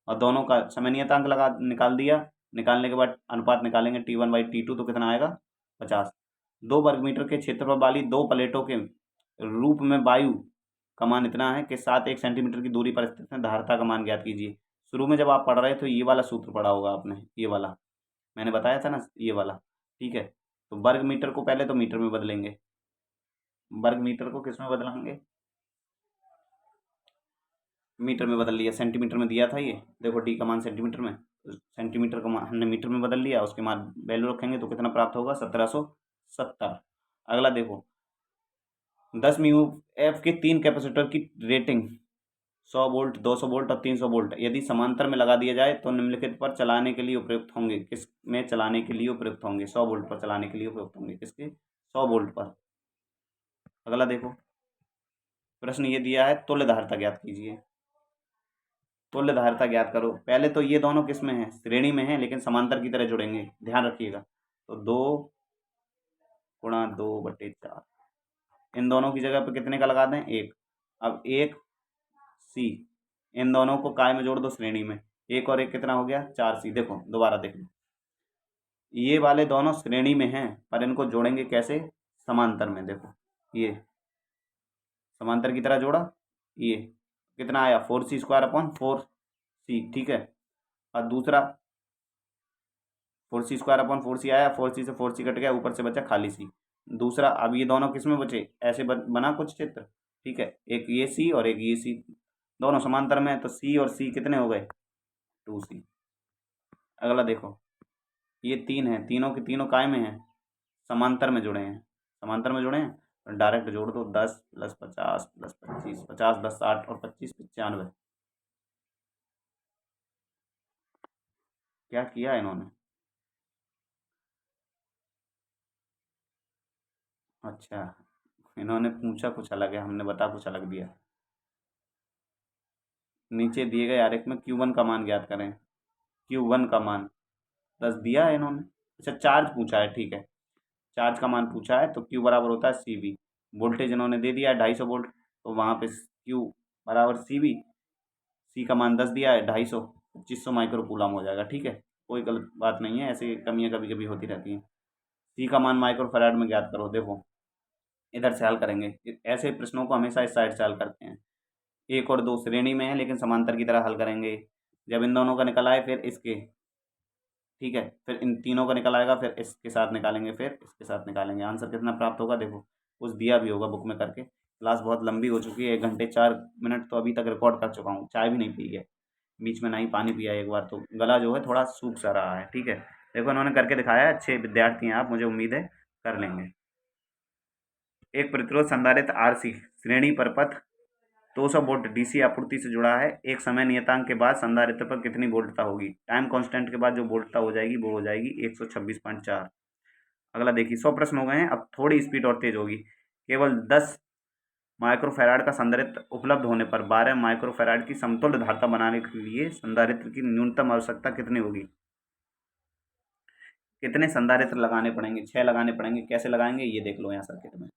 और दोनों का समय नियतांक लगा निकाल दिया। निकालने के बाद अनुपात निकालेंगे T1/T2, तो कितना आएगा 50। 2 वर्ग मीटर के क्षेत्रफल वाली दो प्लेटों के रूप में वायु का मान इतना है कि 7 1 सेंटीमीटर की दूरी पर स्थित है, धारिता का मान ज्ञात कीजिए। शुरू में जब आप पढ़ रहे थे ये वाला सूत्र पढ़ा होगा आपने, ये वाला मैंने बताया था ना, ये वाला। ठीक है, तो वर्ग मीटर को पहले तो मीटर में बदलेंगे, वर्ग मीटर को किस में बदलेंगे, मीटर में बदल लिया। सेंटीमीटर में दिया था ये, देखो डी का मान सेंटीमीटर में, तो सेंटीमीटर का मान हमने मीटर में बदल लिया, उसके मान वैल्यू रखेंगे तो कितना प्राप्त होगा 1770। अगला देखो 10 म्यू एफ के 3 कैपेसिटर की रेटिंग 100 वोल्ट, 200 वोल्ट और 300 वोल्ट यदि समांतर में लगा दिया जाए तो निम्नलिखित पर चलाने के लिए उपयुक्त होंगे। किस में चलाने के लिए उपयुक्त होंगे, 100 वोल्ट पर चलाने के लिए उपयुक्त होंगे, किसके 100 वोल्ट पर। अगला देखो प्रश्न ये दिया है, तुल्य धारिता ज्ञात कीजिए। तुल्य धारिता ज्ञात करो। पहले तो ये दोनों किस में है, श्रेणी में है लेकिन समांतर की तरह जुड़ेंगे, ध्यान रखिएगा। तो 2 × 2/4, इन दोनों की जगह पे कितने का लगा दें 1। अब 1C, इन दोनों को काय में जोड़ दो श्रेणी में, 1 और 1 कितना हो गया 4C। देखो दोबारा देख लो, ये वाले दोनों श्रेणी में हैं पर इनको जोड़ेंगे कैसे, समांतर में। देखो ये समांतर की तरह जोड़ा, ये कितना आया 4C² / 4C। ठीक है, और दूसरा 4C² / 4C आया, 4C से 4C कट गया, ऊपर से बचा खाली C। दूसरा अब ये दोनों किस में बचे, ऐसे बना कुछ चित्र। ठीक है, एक ये C और एक ये C, दोनों समांतर में है तो C और C कितने हो गए 2C। अगला देखो ये 3 है, तीनों के तीनों काय में हैं, समांतर में जुड़े हैं, समांतर में जुड़े हैं तो डायरेक्ट जोड़ दो। 10 + 50 + 25, 50 10 60 और 25 95। क्या किया इन्होंने, अच्छा इन्होंने पूछा कुछ अलग है, हमने बता कुछ अलग दिया। नीचे दिए गए आरेख में Q1 का मान ज्ञात करें। Q1 का मान 10 दिया है इन्होंने। अच्छा चार्ज पूछा है, ठीक है, चार्ज का मान पूछा है तो Q बराबर होता है CV। वोल्टेज इन्होंने दे दिया है 250 वोल्ट, तो वहाँ पे Q बराबर CV। C का मान 10 दिया है 250, 2500 माइक्रो कूलम हो जाएगा। ठीक है, कोई गलत बात नहीं है, ऐसे कमियाँ कभी कभी होती रहती हैं। C का मान माइक्रो फराड में ज्ञात करो। देखो इधर से हल करेंगे, ऐसे प्रश्नों को हमेशा इस साइड से हल करते हैं। 1 और 2 श्रेणी में है लेकिन समांतर की तरह हल करेंगे। जब इन दोनों का निकल आए फिर इसके, ठीक है, फिर इन तीनों का निकल आएगा, फिर इसके साथ निकालेंगे, फिर इसके साथ निकालेंगे। आंसर कितना प्राप्त होगा देखो, कुछ दिया भी होगा बुक में करके। क्लास बहुत लंबी हो चुकी है, 1 घंटे 4 मिनट तो अभी तक रिकॉर्ड कर चुका हूँ। चाय भी नहीं पी है बीच में, ना ही पानी पिया एक बार, तो गला जो है थोड़ा सूख सा रहा है। ठीक है, देखो इन्होंने करके दिखाया है, अच्छे विद्यार्थी हैं आप, मुझे उम्मीद है कर लेंगे। एक प्रतिरोध संधारित्र RC श्रेणी पर पथ 200 वोल्ट DC आपूर्ति से जुड़ा है। एक समय नियतांक के बाद संधारित्र पर कितनी वोल्टता होगी। टाइम कांस्टेंट के बाद जो वोल्टता हो जाएगी वो हो जाएगी 126.4। अगला देखिए 100 प्रश्न हो गए हैं, अब थोड़ी स्पीड और तेज होगी। केवल 10 माइक्रोफैराड का संधारित्र उपलब्ध होने पर 12 माइक्रोफैराड की समतुल्य धारिता बनाने के लिए संधारित्र की न्यूनतम आवश्यकता कितनी होगी? कितने संधारित्र लगाने पड़ेंगे? 6 लगाने पड़ेंगे। कैसे लगाएंगे ये देख लो यहाँ सर्किट में।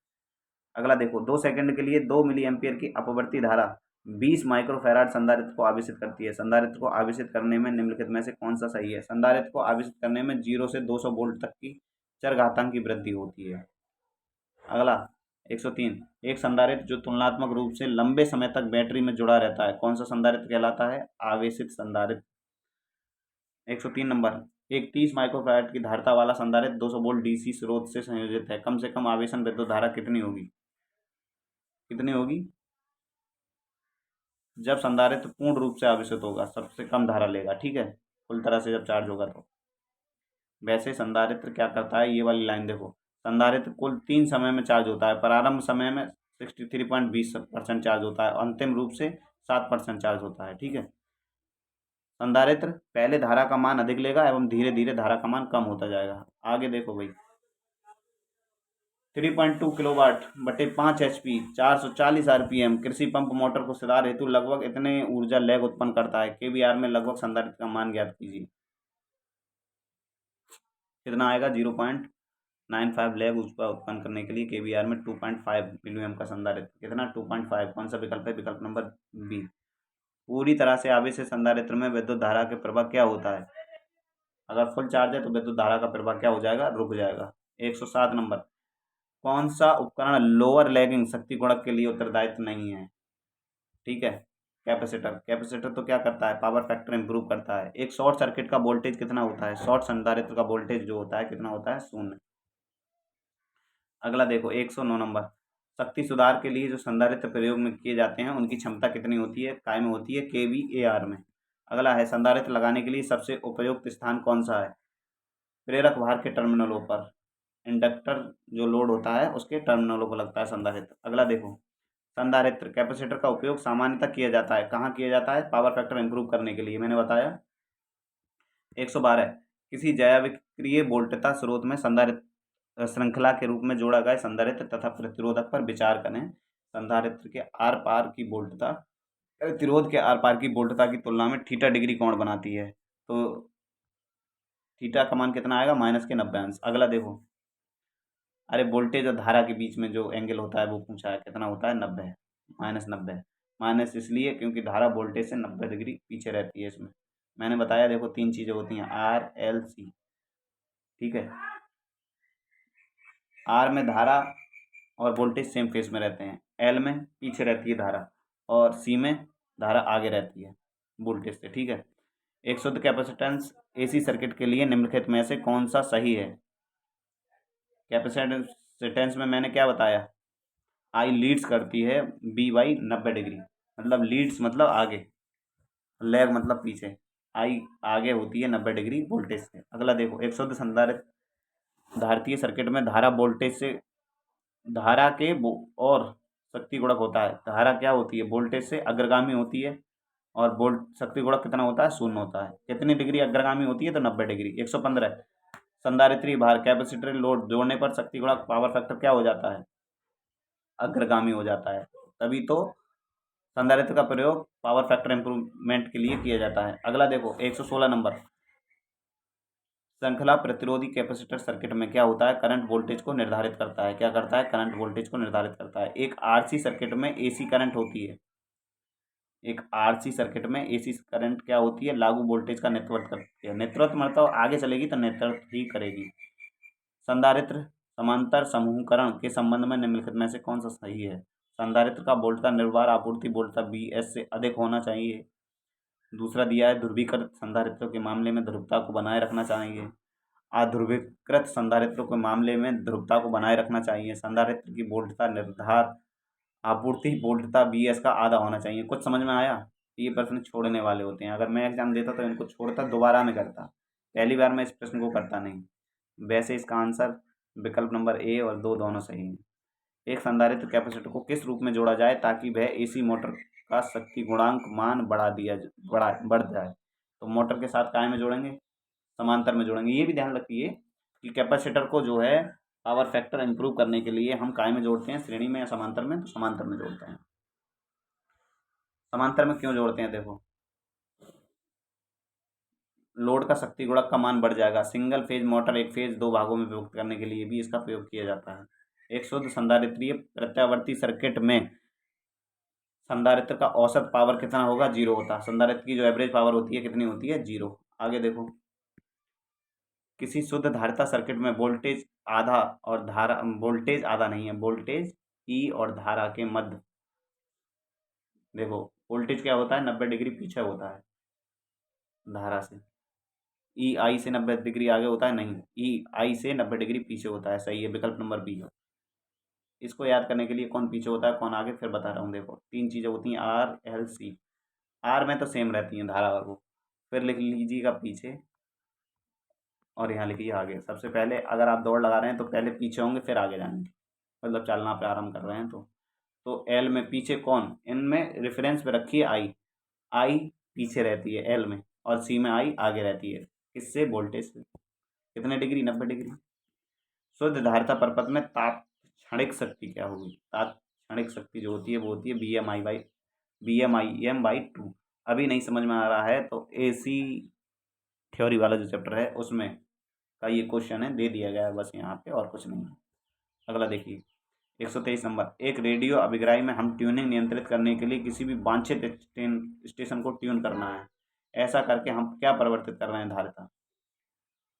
अगला देखो, 2 सेकंड के लिए 2 मिली एम्पियर की अपवर्ती धारा 20 माइक्रोफैराड संधारित्र को आवेशित करती है। संधारित्र को आवेशित करने में निम्नलिखित में से कौन सा सही है? संधारित्र को आवेशित करने में 0 से 200 वोल्ट तक की चरघातांक की वृद्धि होती है। अगला 103, एक संधारित्र जो तुलनात्मक रूप से लंबे समय तक बैटरी में जुड़ा रहता है कौन सा संधारित्र कहलाता है? आवेशित संधारित्र। 103 नंबर, एक 30 माइक्रोफैराड की धारिता वाला संधारित्र 200 वोल्ट डीसी स्रोत से संयोजित है। कम से कम आवेशन विद्युत धारा कितनी होगी? कितनी होगी? जब संधारित्र पूर्ण रूप से आवेशित होगा सबसे कम धारा लेगा, ठीक है, फुल तरह से जब चार्ज होगा तो। वैसे संधारित्र क्या करता है, ये वाली लाइन देखो, संधारित्र कुल 3 समय में चार्ज होता है। प्रारंभ समय में 63.20% चार्ज होता है, अंतिम रूप से 7% चार्ज होता है, ठीक है। संधारित्र पहले धारा का मान अधिक लेगा एवं धीरे धीरे धारा का मान कम होता जाएगा। आगे देखो भाई, 3.2 किलोवाट बटे 5 HP 440 RPM कृषि पंप मोटर को सुधार हेतु लगभग इतने ऊर्जा लैग उत्पन्न करता है। kVAR में लगभग संधारित्र का मान ज्ञात कीजिए। कितना आएगा? 0.95 लैग ऊर्जा उत्पन्न करने के लिए kVAR में 2.5 मिलीएम्प का संधारित्र। कितना? 2.5। कौन सा विकल्प है? विकल्प नंबर बी। पूरी तरह से आवेशित संधारित्र में विद्युत धारा के प्रवाह क्या होता है? अगर फुल चार्ज है तो विद्युत धारा का प्रवाह क्या हो जाएगा? रुक जाएगा। 107 नंबर, कौन सा उपकरण लोअर लैगिंग शक्ति गुणक के लिए उत्तरदायित्व नहीं है? ठीक है, कैपेसिटर। कैपेसिटर तो क्या करता है? पावर फैक्टर इंप्रूव करता है। एक शॉर्ट सर्किट का वोल्टेज कितना होता है? शॉर्ट संधारित्र का वोल्टेज जो होता है कितना होता है? 0। अगला देखो 109 नंबर, शक्ति सुधार के लिए जो संधारित्र प्रयोग में किए जाते हैं उनकी क्षमता कितनी होती है? काय में होती है? kVAR में। अगला है, संधारित्र लगाने के लिए सबसे उपयुक्त स्थान कौन सा है? प्रेरक भार के टर्मिनलों पर। इंडक्टर जो लोड होता है उसके टर्मिनलों पर लगता है संधारित्र। अगला देखो, संधारित्र कैपेसिटर का उपयोग सामान्यतः किया जाता है। कहाँ किया जाता है? पावर फैक्टर इंप्रूव करने के लिए, मैंने बताया। 112, किसी जयाविक्रिय वोल्टता स्रोत में संधारित्र श्रृंखला के रूप में जोड़ा गया संधारित्र तथा प्रतिरोधक पर विचार करें। संधारित्र के आर पार की वोल्टता प्रतिरोध के आर पार की वोल्टता की तुलना में थीटा डिग्री कोण बनाती है, तो थीटा का मान कितना आएगा? -90°। अगला देखो, अरे वोल्टेज और धारा के बीच में जो एंगल होता है वो पूछा है, कितना होता है? 90, -90। माइनस इसलिए क्योंकि धारा वोल्टेज से 90 डिग्री पीछे रहती है इसमें। मैंने बताया देखो 3 चीज़ें होती हैं, आर एल सी, ठीक है। आर में धारा और वोल्टेज सेम फेस में रहते हैं, एल में पीछे रहती है धारा और सी में धारा आगे रहती है वोल्टेज से, ठीक है। एक शुद्ध कैपेसिटेंस एसी सर्किट के लिए निम्नलिखित में से कौन सा सही है? कैपेसिटेंस में मैंने क्या बताया? आई लीड्स करती है बी बाई 90 डिग्री, मतलब लीड्स मतलब आगे, लैग मतलब पीछे। आई आगे होती है 90 डिग्री वोल्टेज से। अगला देखो, एक शुद्ध संधारित्र धारितीय सर्किट में धारा वोल्टेज से धारा के और शक्ति गुणक होता है। धारा क्या होती है? वोल्टेज से अग्रगामी होती है और वोल्ट शक्ति गुणक कितना होता है? 0 होता है। कितनी डिग्री अग्रगामी होती है? तो 90 डिग्री। 115, संधारित्री भार कैपेसिटर लोड जोड़ने पर शक्ति गुणक पावर फैक्टर क्या हो जाता है? अग्रगामी हो जाता है। तभी तो संधारित्र का प्रयोग पावर फैक्टर इंप्रूवमेंट के लिए किया जाता है। अगला देखो 116 नंबर, श्रृंखला प्रतिरोधी कैपेसिटर सर्किट में क्या होता है? करंट वोल्टेज को निर्धारित करता है। क्या करता है? करंट वोल्टेज को निर्धारित करता है। एक आरसी सर्किट में एसी करंट होती है, एक आरसी सर्किट में एसी करंट क्या होती है? लागू वोल्टेज का नेतृत्व करती है। नेतृत्व मतलब आगे चलेगी तो नेतृत्व ही करेगी। संधारित्र समांतर समूहकरण के संबंध में निम्नलिखित में से कौन सा सही है? संधारित्र का वोल्टता निर्भर आपूर्ति वोल्टता BS से अधिक होना चाहिए। दूसरा दिया है, ध्रुवीकृत संधारित्रों के मामले में ध्रुवता को बनाए रखना चाहिए। अध्रुवीकृत संधारित्रों के मामले में ध्रुवता को बनाए रखना चाहिए। संधारित्र की वोल्टता निर्धार आपूर्ति वोल्टता BS का आधा होना चाहिए। कुछ समझ में आया? ये प्रश्न छोड़ने वाले होते हैं। अगर मैं एग्जाम देता तो इनको छोड़ता, दोबारा में करता, पहली बार में इस प्रश्न को करता नहीं। वैसे इसका आंसर विकल्प नंबर ए और 2 दोनों सही हैं। एक संधारित्र कैपेसिटर को किस रूप में जोड़ा जाए ताकि वह एसी मोटर का शक्ति गुणांक मान बढ़ जाए? तो मोटर के साथ काय में जोड़ेंगे? समांतर में जोड़ेंगे। ये भी ध्यान रखिए कि कैपेसिटर को जो है पावर फैक्टर इंप्रूव करने के लिए हम काय में जोड़ते हैं, श्रेणी में या समांतर में? तो समांतर में जोड़ते हैं। समांतर में क्यों जोड़ते हैं? देखो, लोड का शक्ति गुणक का मान बढ़ जाएगा। सिंगल फेज मोटर एक फेज दो भागों में विभक्त करने के लिए भी इसका प्रयोग किया जाता है। एक शुद्ध संधारित्रीय प्रत्यावर्ती सर्किट में संधारित्र का औसत पावर कितना होगा? 0 होता है। संधारित्र की जो एवरेज पावर होती है कितनी होती है? 0। आगे देखो, किसी शुद्ध धारिता सर्किट में वोल्टेज आधा और धारा, वोल्टेज आधा नहीं है, वोल्टेज ई और धारा के मध्य, देखो वोल्टेज क्या होता है? 90 डिग्री पीछे होता है धारा से। ई आई से 90 डिग्री आगे होता है? नहीं, ई आई से 90 डिग्री पीछे होता है। सही है, विकल्प नंबर बी है। इसको याद करने के लिए कौन पीछे होता है कौन आगे, फिर बता रहा हूँ। देखो, तीन चीज़ें होती हैं, आर एल सी। आर में तो सेम रहती हैं धारा और वो, फिर लिख लीजिएगा पीछे और यहाँ लिखिए आगे। सबसे पहले अगर आप दौड़ लगा रहे हैं तो पहले पीछे होंगे फिर आगे जाएंगे, मतलब चलना प्रारंभ कर रहे हैं तो एल में पीछे कौन? इनमें रेफरेंस पे रखिए आई। आई पीछे रहती है एल में, और सी में आई आगे रहती है। किससे? वोल्टेज से। कितने डिग्री? 90 डिग्री। शुद्ध धारिता परपथ में तात्क्षणिक शक्ति क्या होगी? तात्क्षणिक शक्ति जो होती है वो होती है BM/2। अभी नहीं समझ में आ रहा है तो AC थ्योरी वाला जो चैप्टर है उसमें का ये क्वेश्चन है, दे दिया गया है बस यहाँ पे, और कुछ नहीं है। अगला देखिए, 123 नंबर। एक रेडियो अभिग्राही में हम ट्यूनिंग नियंत्रित करने के लिए किसी भी वांछित स्टेशन को ट्यून करना है। ऐसा करके हम क्या परिवर्तित कर रहे हैं? धारिता।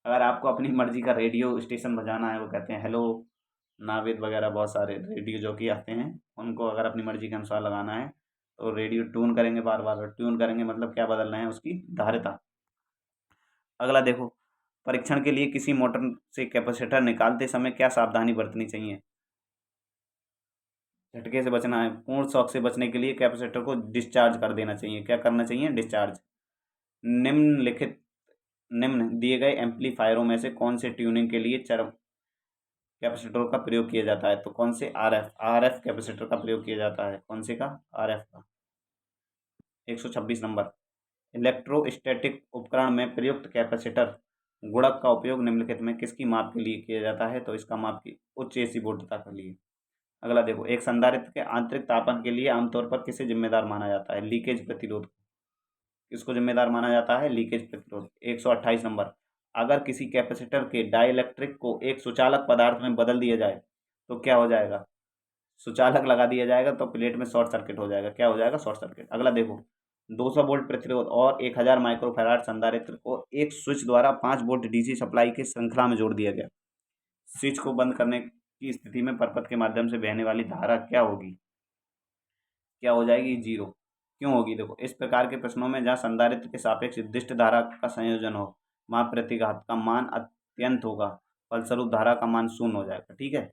अगर आपको अपनी मर्जी का रेडियो स्टेशन बजाना है, वो कहते हैं हेलो नावेद वगैरह, बहुत सारे रेडियो जॉकी आते हैं, उनको अगर अपनी मर्जी के अनुसार लगाना है तो रेडियो ट्यून करेंगे, बार बार ट्यून करेंगे, मतलब क्या बदल रहे हैं? उसकी धारिता। अगला देखो, परीक्षण के लिए किसी मोटर से कैपेसिटर निकालते समय क्या सावधानी बरतनी चाहिए? झटके से बचना है। पूर्ण शॉक से बचने के लिए कैपेसिटर को डिस्चार्ज कर देना चाहिए। क्या करना चाहिए? डिस्चार्ज। निम्नलिखित निम्न दिए गए एम्पलीफायरों में से कौन से ट्यूनिंग के लिए चरम कैपेसिटर का प्रयोग किया जाता है? तो कौन से? आरएफ कैपेसिटर का प्रयोग किया जाता है। कौन से का? आरएफ का। 126 नंबर। इलेक्ट्रोस्टैटिक उपकरण में प्रयुक्त कैपेसिटर गुणक का उपयोग निम्नलिखित में किसकी माप के लिए किया जाता है? तो इसका माप की उच्च एसी वोल्टता के लिए। अगला देखो, एक संधारित्र के आंतरिक तापन के लिए आमतौर पर किसे जिम्मेदार माना जाता है? लीकेज प्रतिरोध। किसको जिम्मेदार माना जाता है? लीकेज प्रतिरोध। 128 नंबर। अगर किसी कैपेसिटर के डाइलेक्ट्रिक को एक सुचालक पदार्थ में बदल दिया जाए तो क्या हो जाएगा? सुचालक लगा दिया जाएगा तो प्लेट में शॉर्ट सर्किट हो जाएगा। क्या हो जाएगा? Short circuit. अगला देखो, 200 वोल्ट प्रतिरोध और 1000 माइक्रोफैराड संधारित्र को एक स्विच द्वारा 5 वोल्ट डीसी सप्लाई की श्रृंखला में जोड़ दिया गया। स्विच को बंद करने की स्थिति में परपथ के माध्यम से बहने वाली धारा क्या होगी? क्या हो जाएगी? 0। क्यों होगी? देखो, इस प्रकार के प्रश्नों में जहाँ संधारित्र के सापेक्ष निर्दिष्ट धारा का संयोजन हो, वहाँ प्रतिघात का मान अत्यंत होगा, फलस्वरूप धारा का मान 0 हो जाएगा। ठीक है।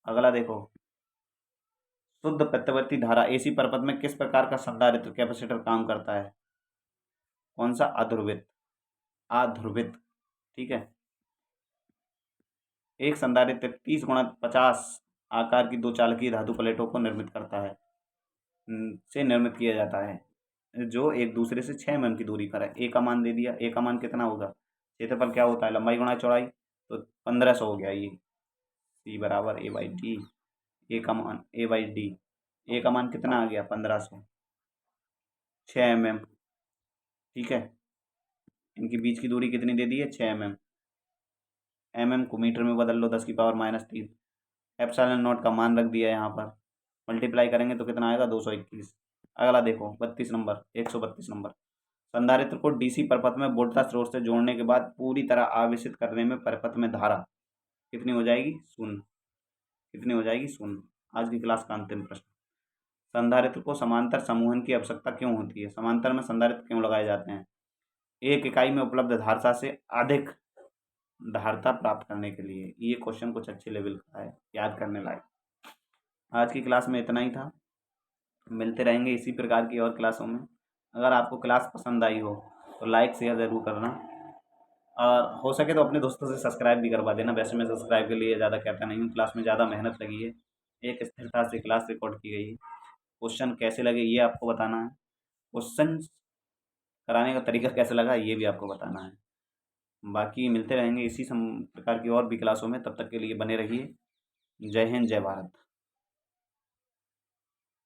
अगला देखो, शुद्ध प्रत्यावर्ती धारा AC परपथ में किस प्रकार का संधारित्र कैपेसिटर काम करता है? कौन सा? अध्रुवित। अध्रुवित। ठीक है। एक संधारित्र 30x50 आकार की दो चालकीय धातु प्लेटों को निर्मित करता है, से निर्मित किया जाता है, जो एक दूसरे से 6 mm की दूरी पर है। ए का मान दे दिया। ए का मान कितना होगा? क्षेत्रफल क्या होता है? लंबाई गुणा चौड़ाई, तो 1500 हो गया ये। C बराबर A/D। ए का मान A/D। ए का मान कितना आ गया? 1500। 6 mm। ठीक है। इनके बीच की दूरी कितनी दे दी है? 6 mm। mm को मीटर में बदल लो, 10⁻³ एप्सिलॉन नॉट का मान रख दिया यहाँ पर, मल्टीप्लाई करेंगे तो कितना आएगा? 221। अगला देखो, 32 नंबर। 132 नंबर। संधारित्र को डीसी परपथ में वोल्टता स्रोत से जोड़ने के बाद पूरी तरह आवेशित करने में परपथ में धारा कितनी हो जाएगी? 0। कितनी हो जाएगी? 0। आज की क्लास का अंतिम प्रश्न। संधारित्र को समांतर समूहन की आवश्यकता क्यों होती है? समांतर में संधारित्र क्यों लगाए जाते हैं? एक इकाई में उपलब्ध धारिता से अधिक धारिता प्राप्त करने के लिए। ये क्वेश्चन कुछ अच्छे लेवल का है, याद करने लायक। आज की क्लास में इतना ही था। मिलते रहेंगे इसी प्रकार की और क्लासों में। अगर आपको क्लास पसंद आई हो तो लाइक शेयर ज़रूर करना, और हो सके तो अपने दोस्तों से सब्सक्राइब भी करवा देना। वैसे मैं सब्सक्राइब के लिए ज़्यादा कहता नहीं हूँ, क्लास में ज़्यादा मेहनत लगी है, एक स्थिरता से क्लास रिकॉर्ड की गई है। क्वेश्चन कैसे लगे ये आपको बताना है, क्वेश्चन कराने का तरीका कैसे लगा ये भी आपको बताना है। बाकी मिलते रहेंगे इसी प्रकार की और भी क्लासों में। तब तक के लिए बने रहिए। जय हिंद, जय भारत।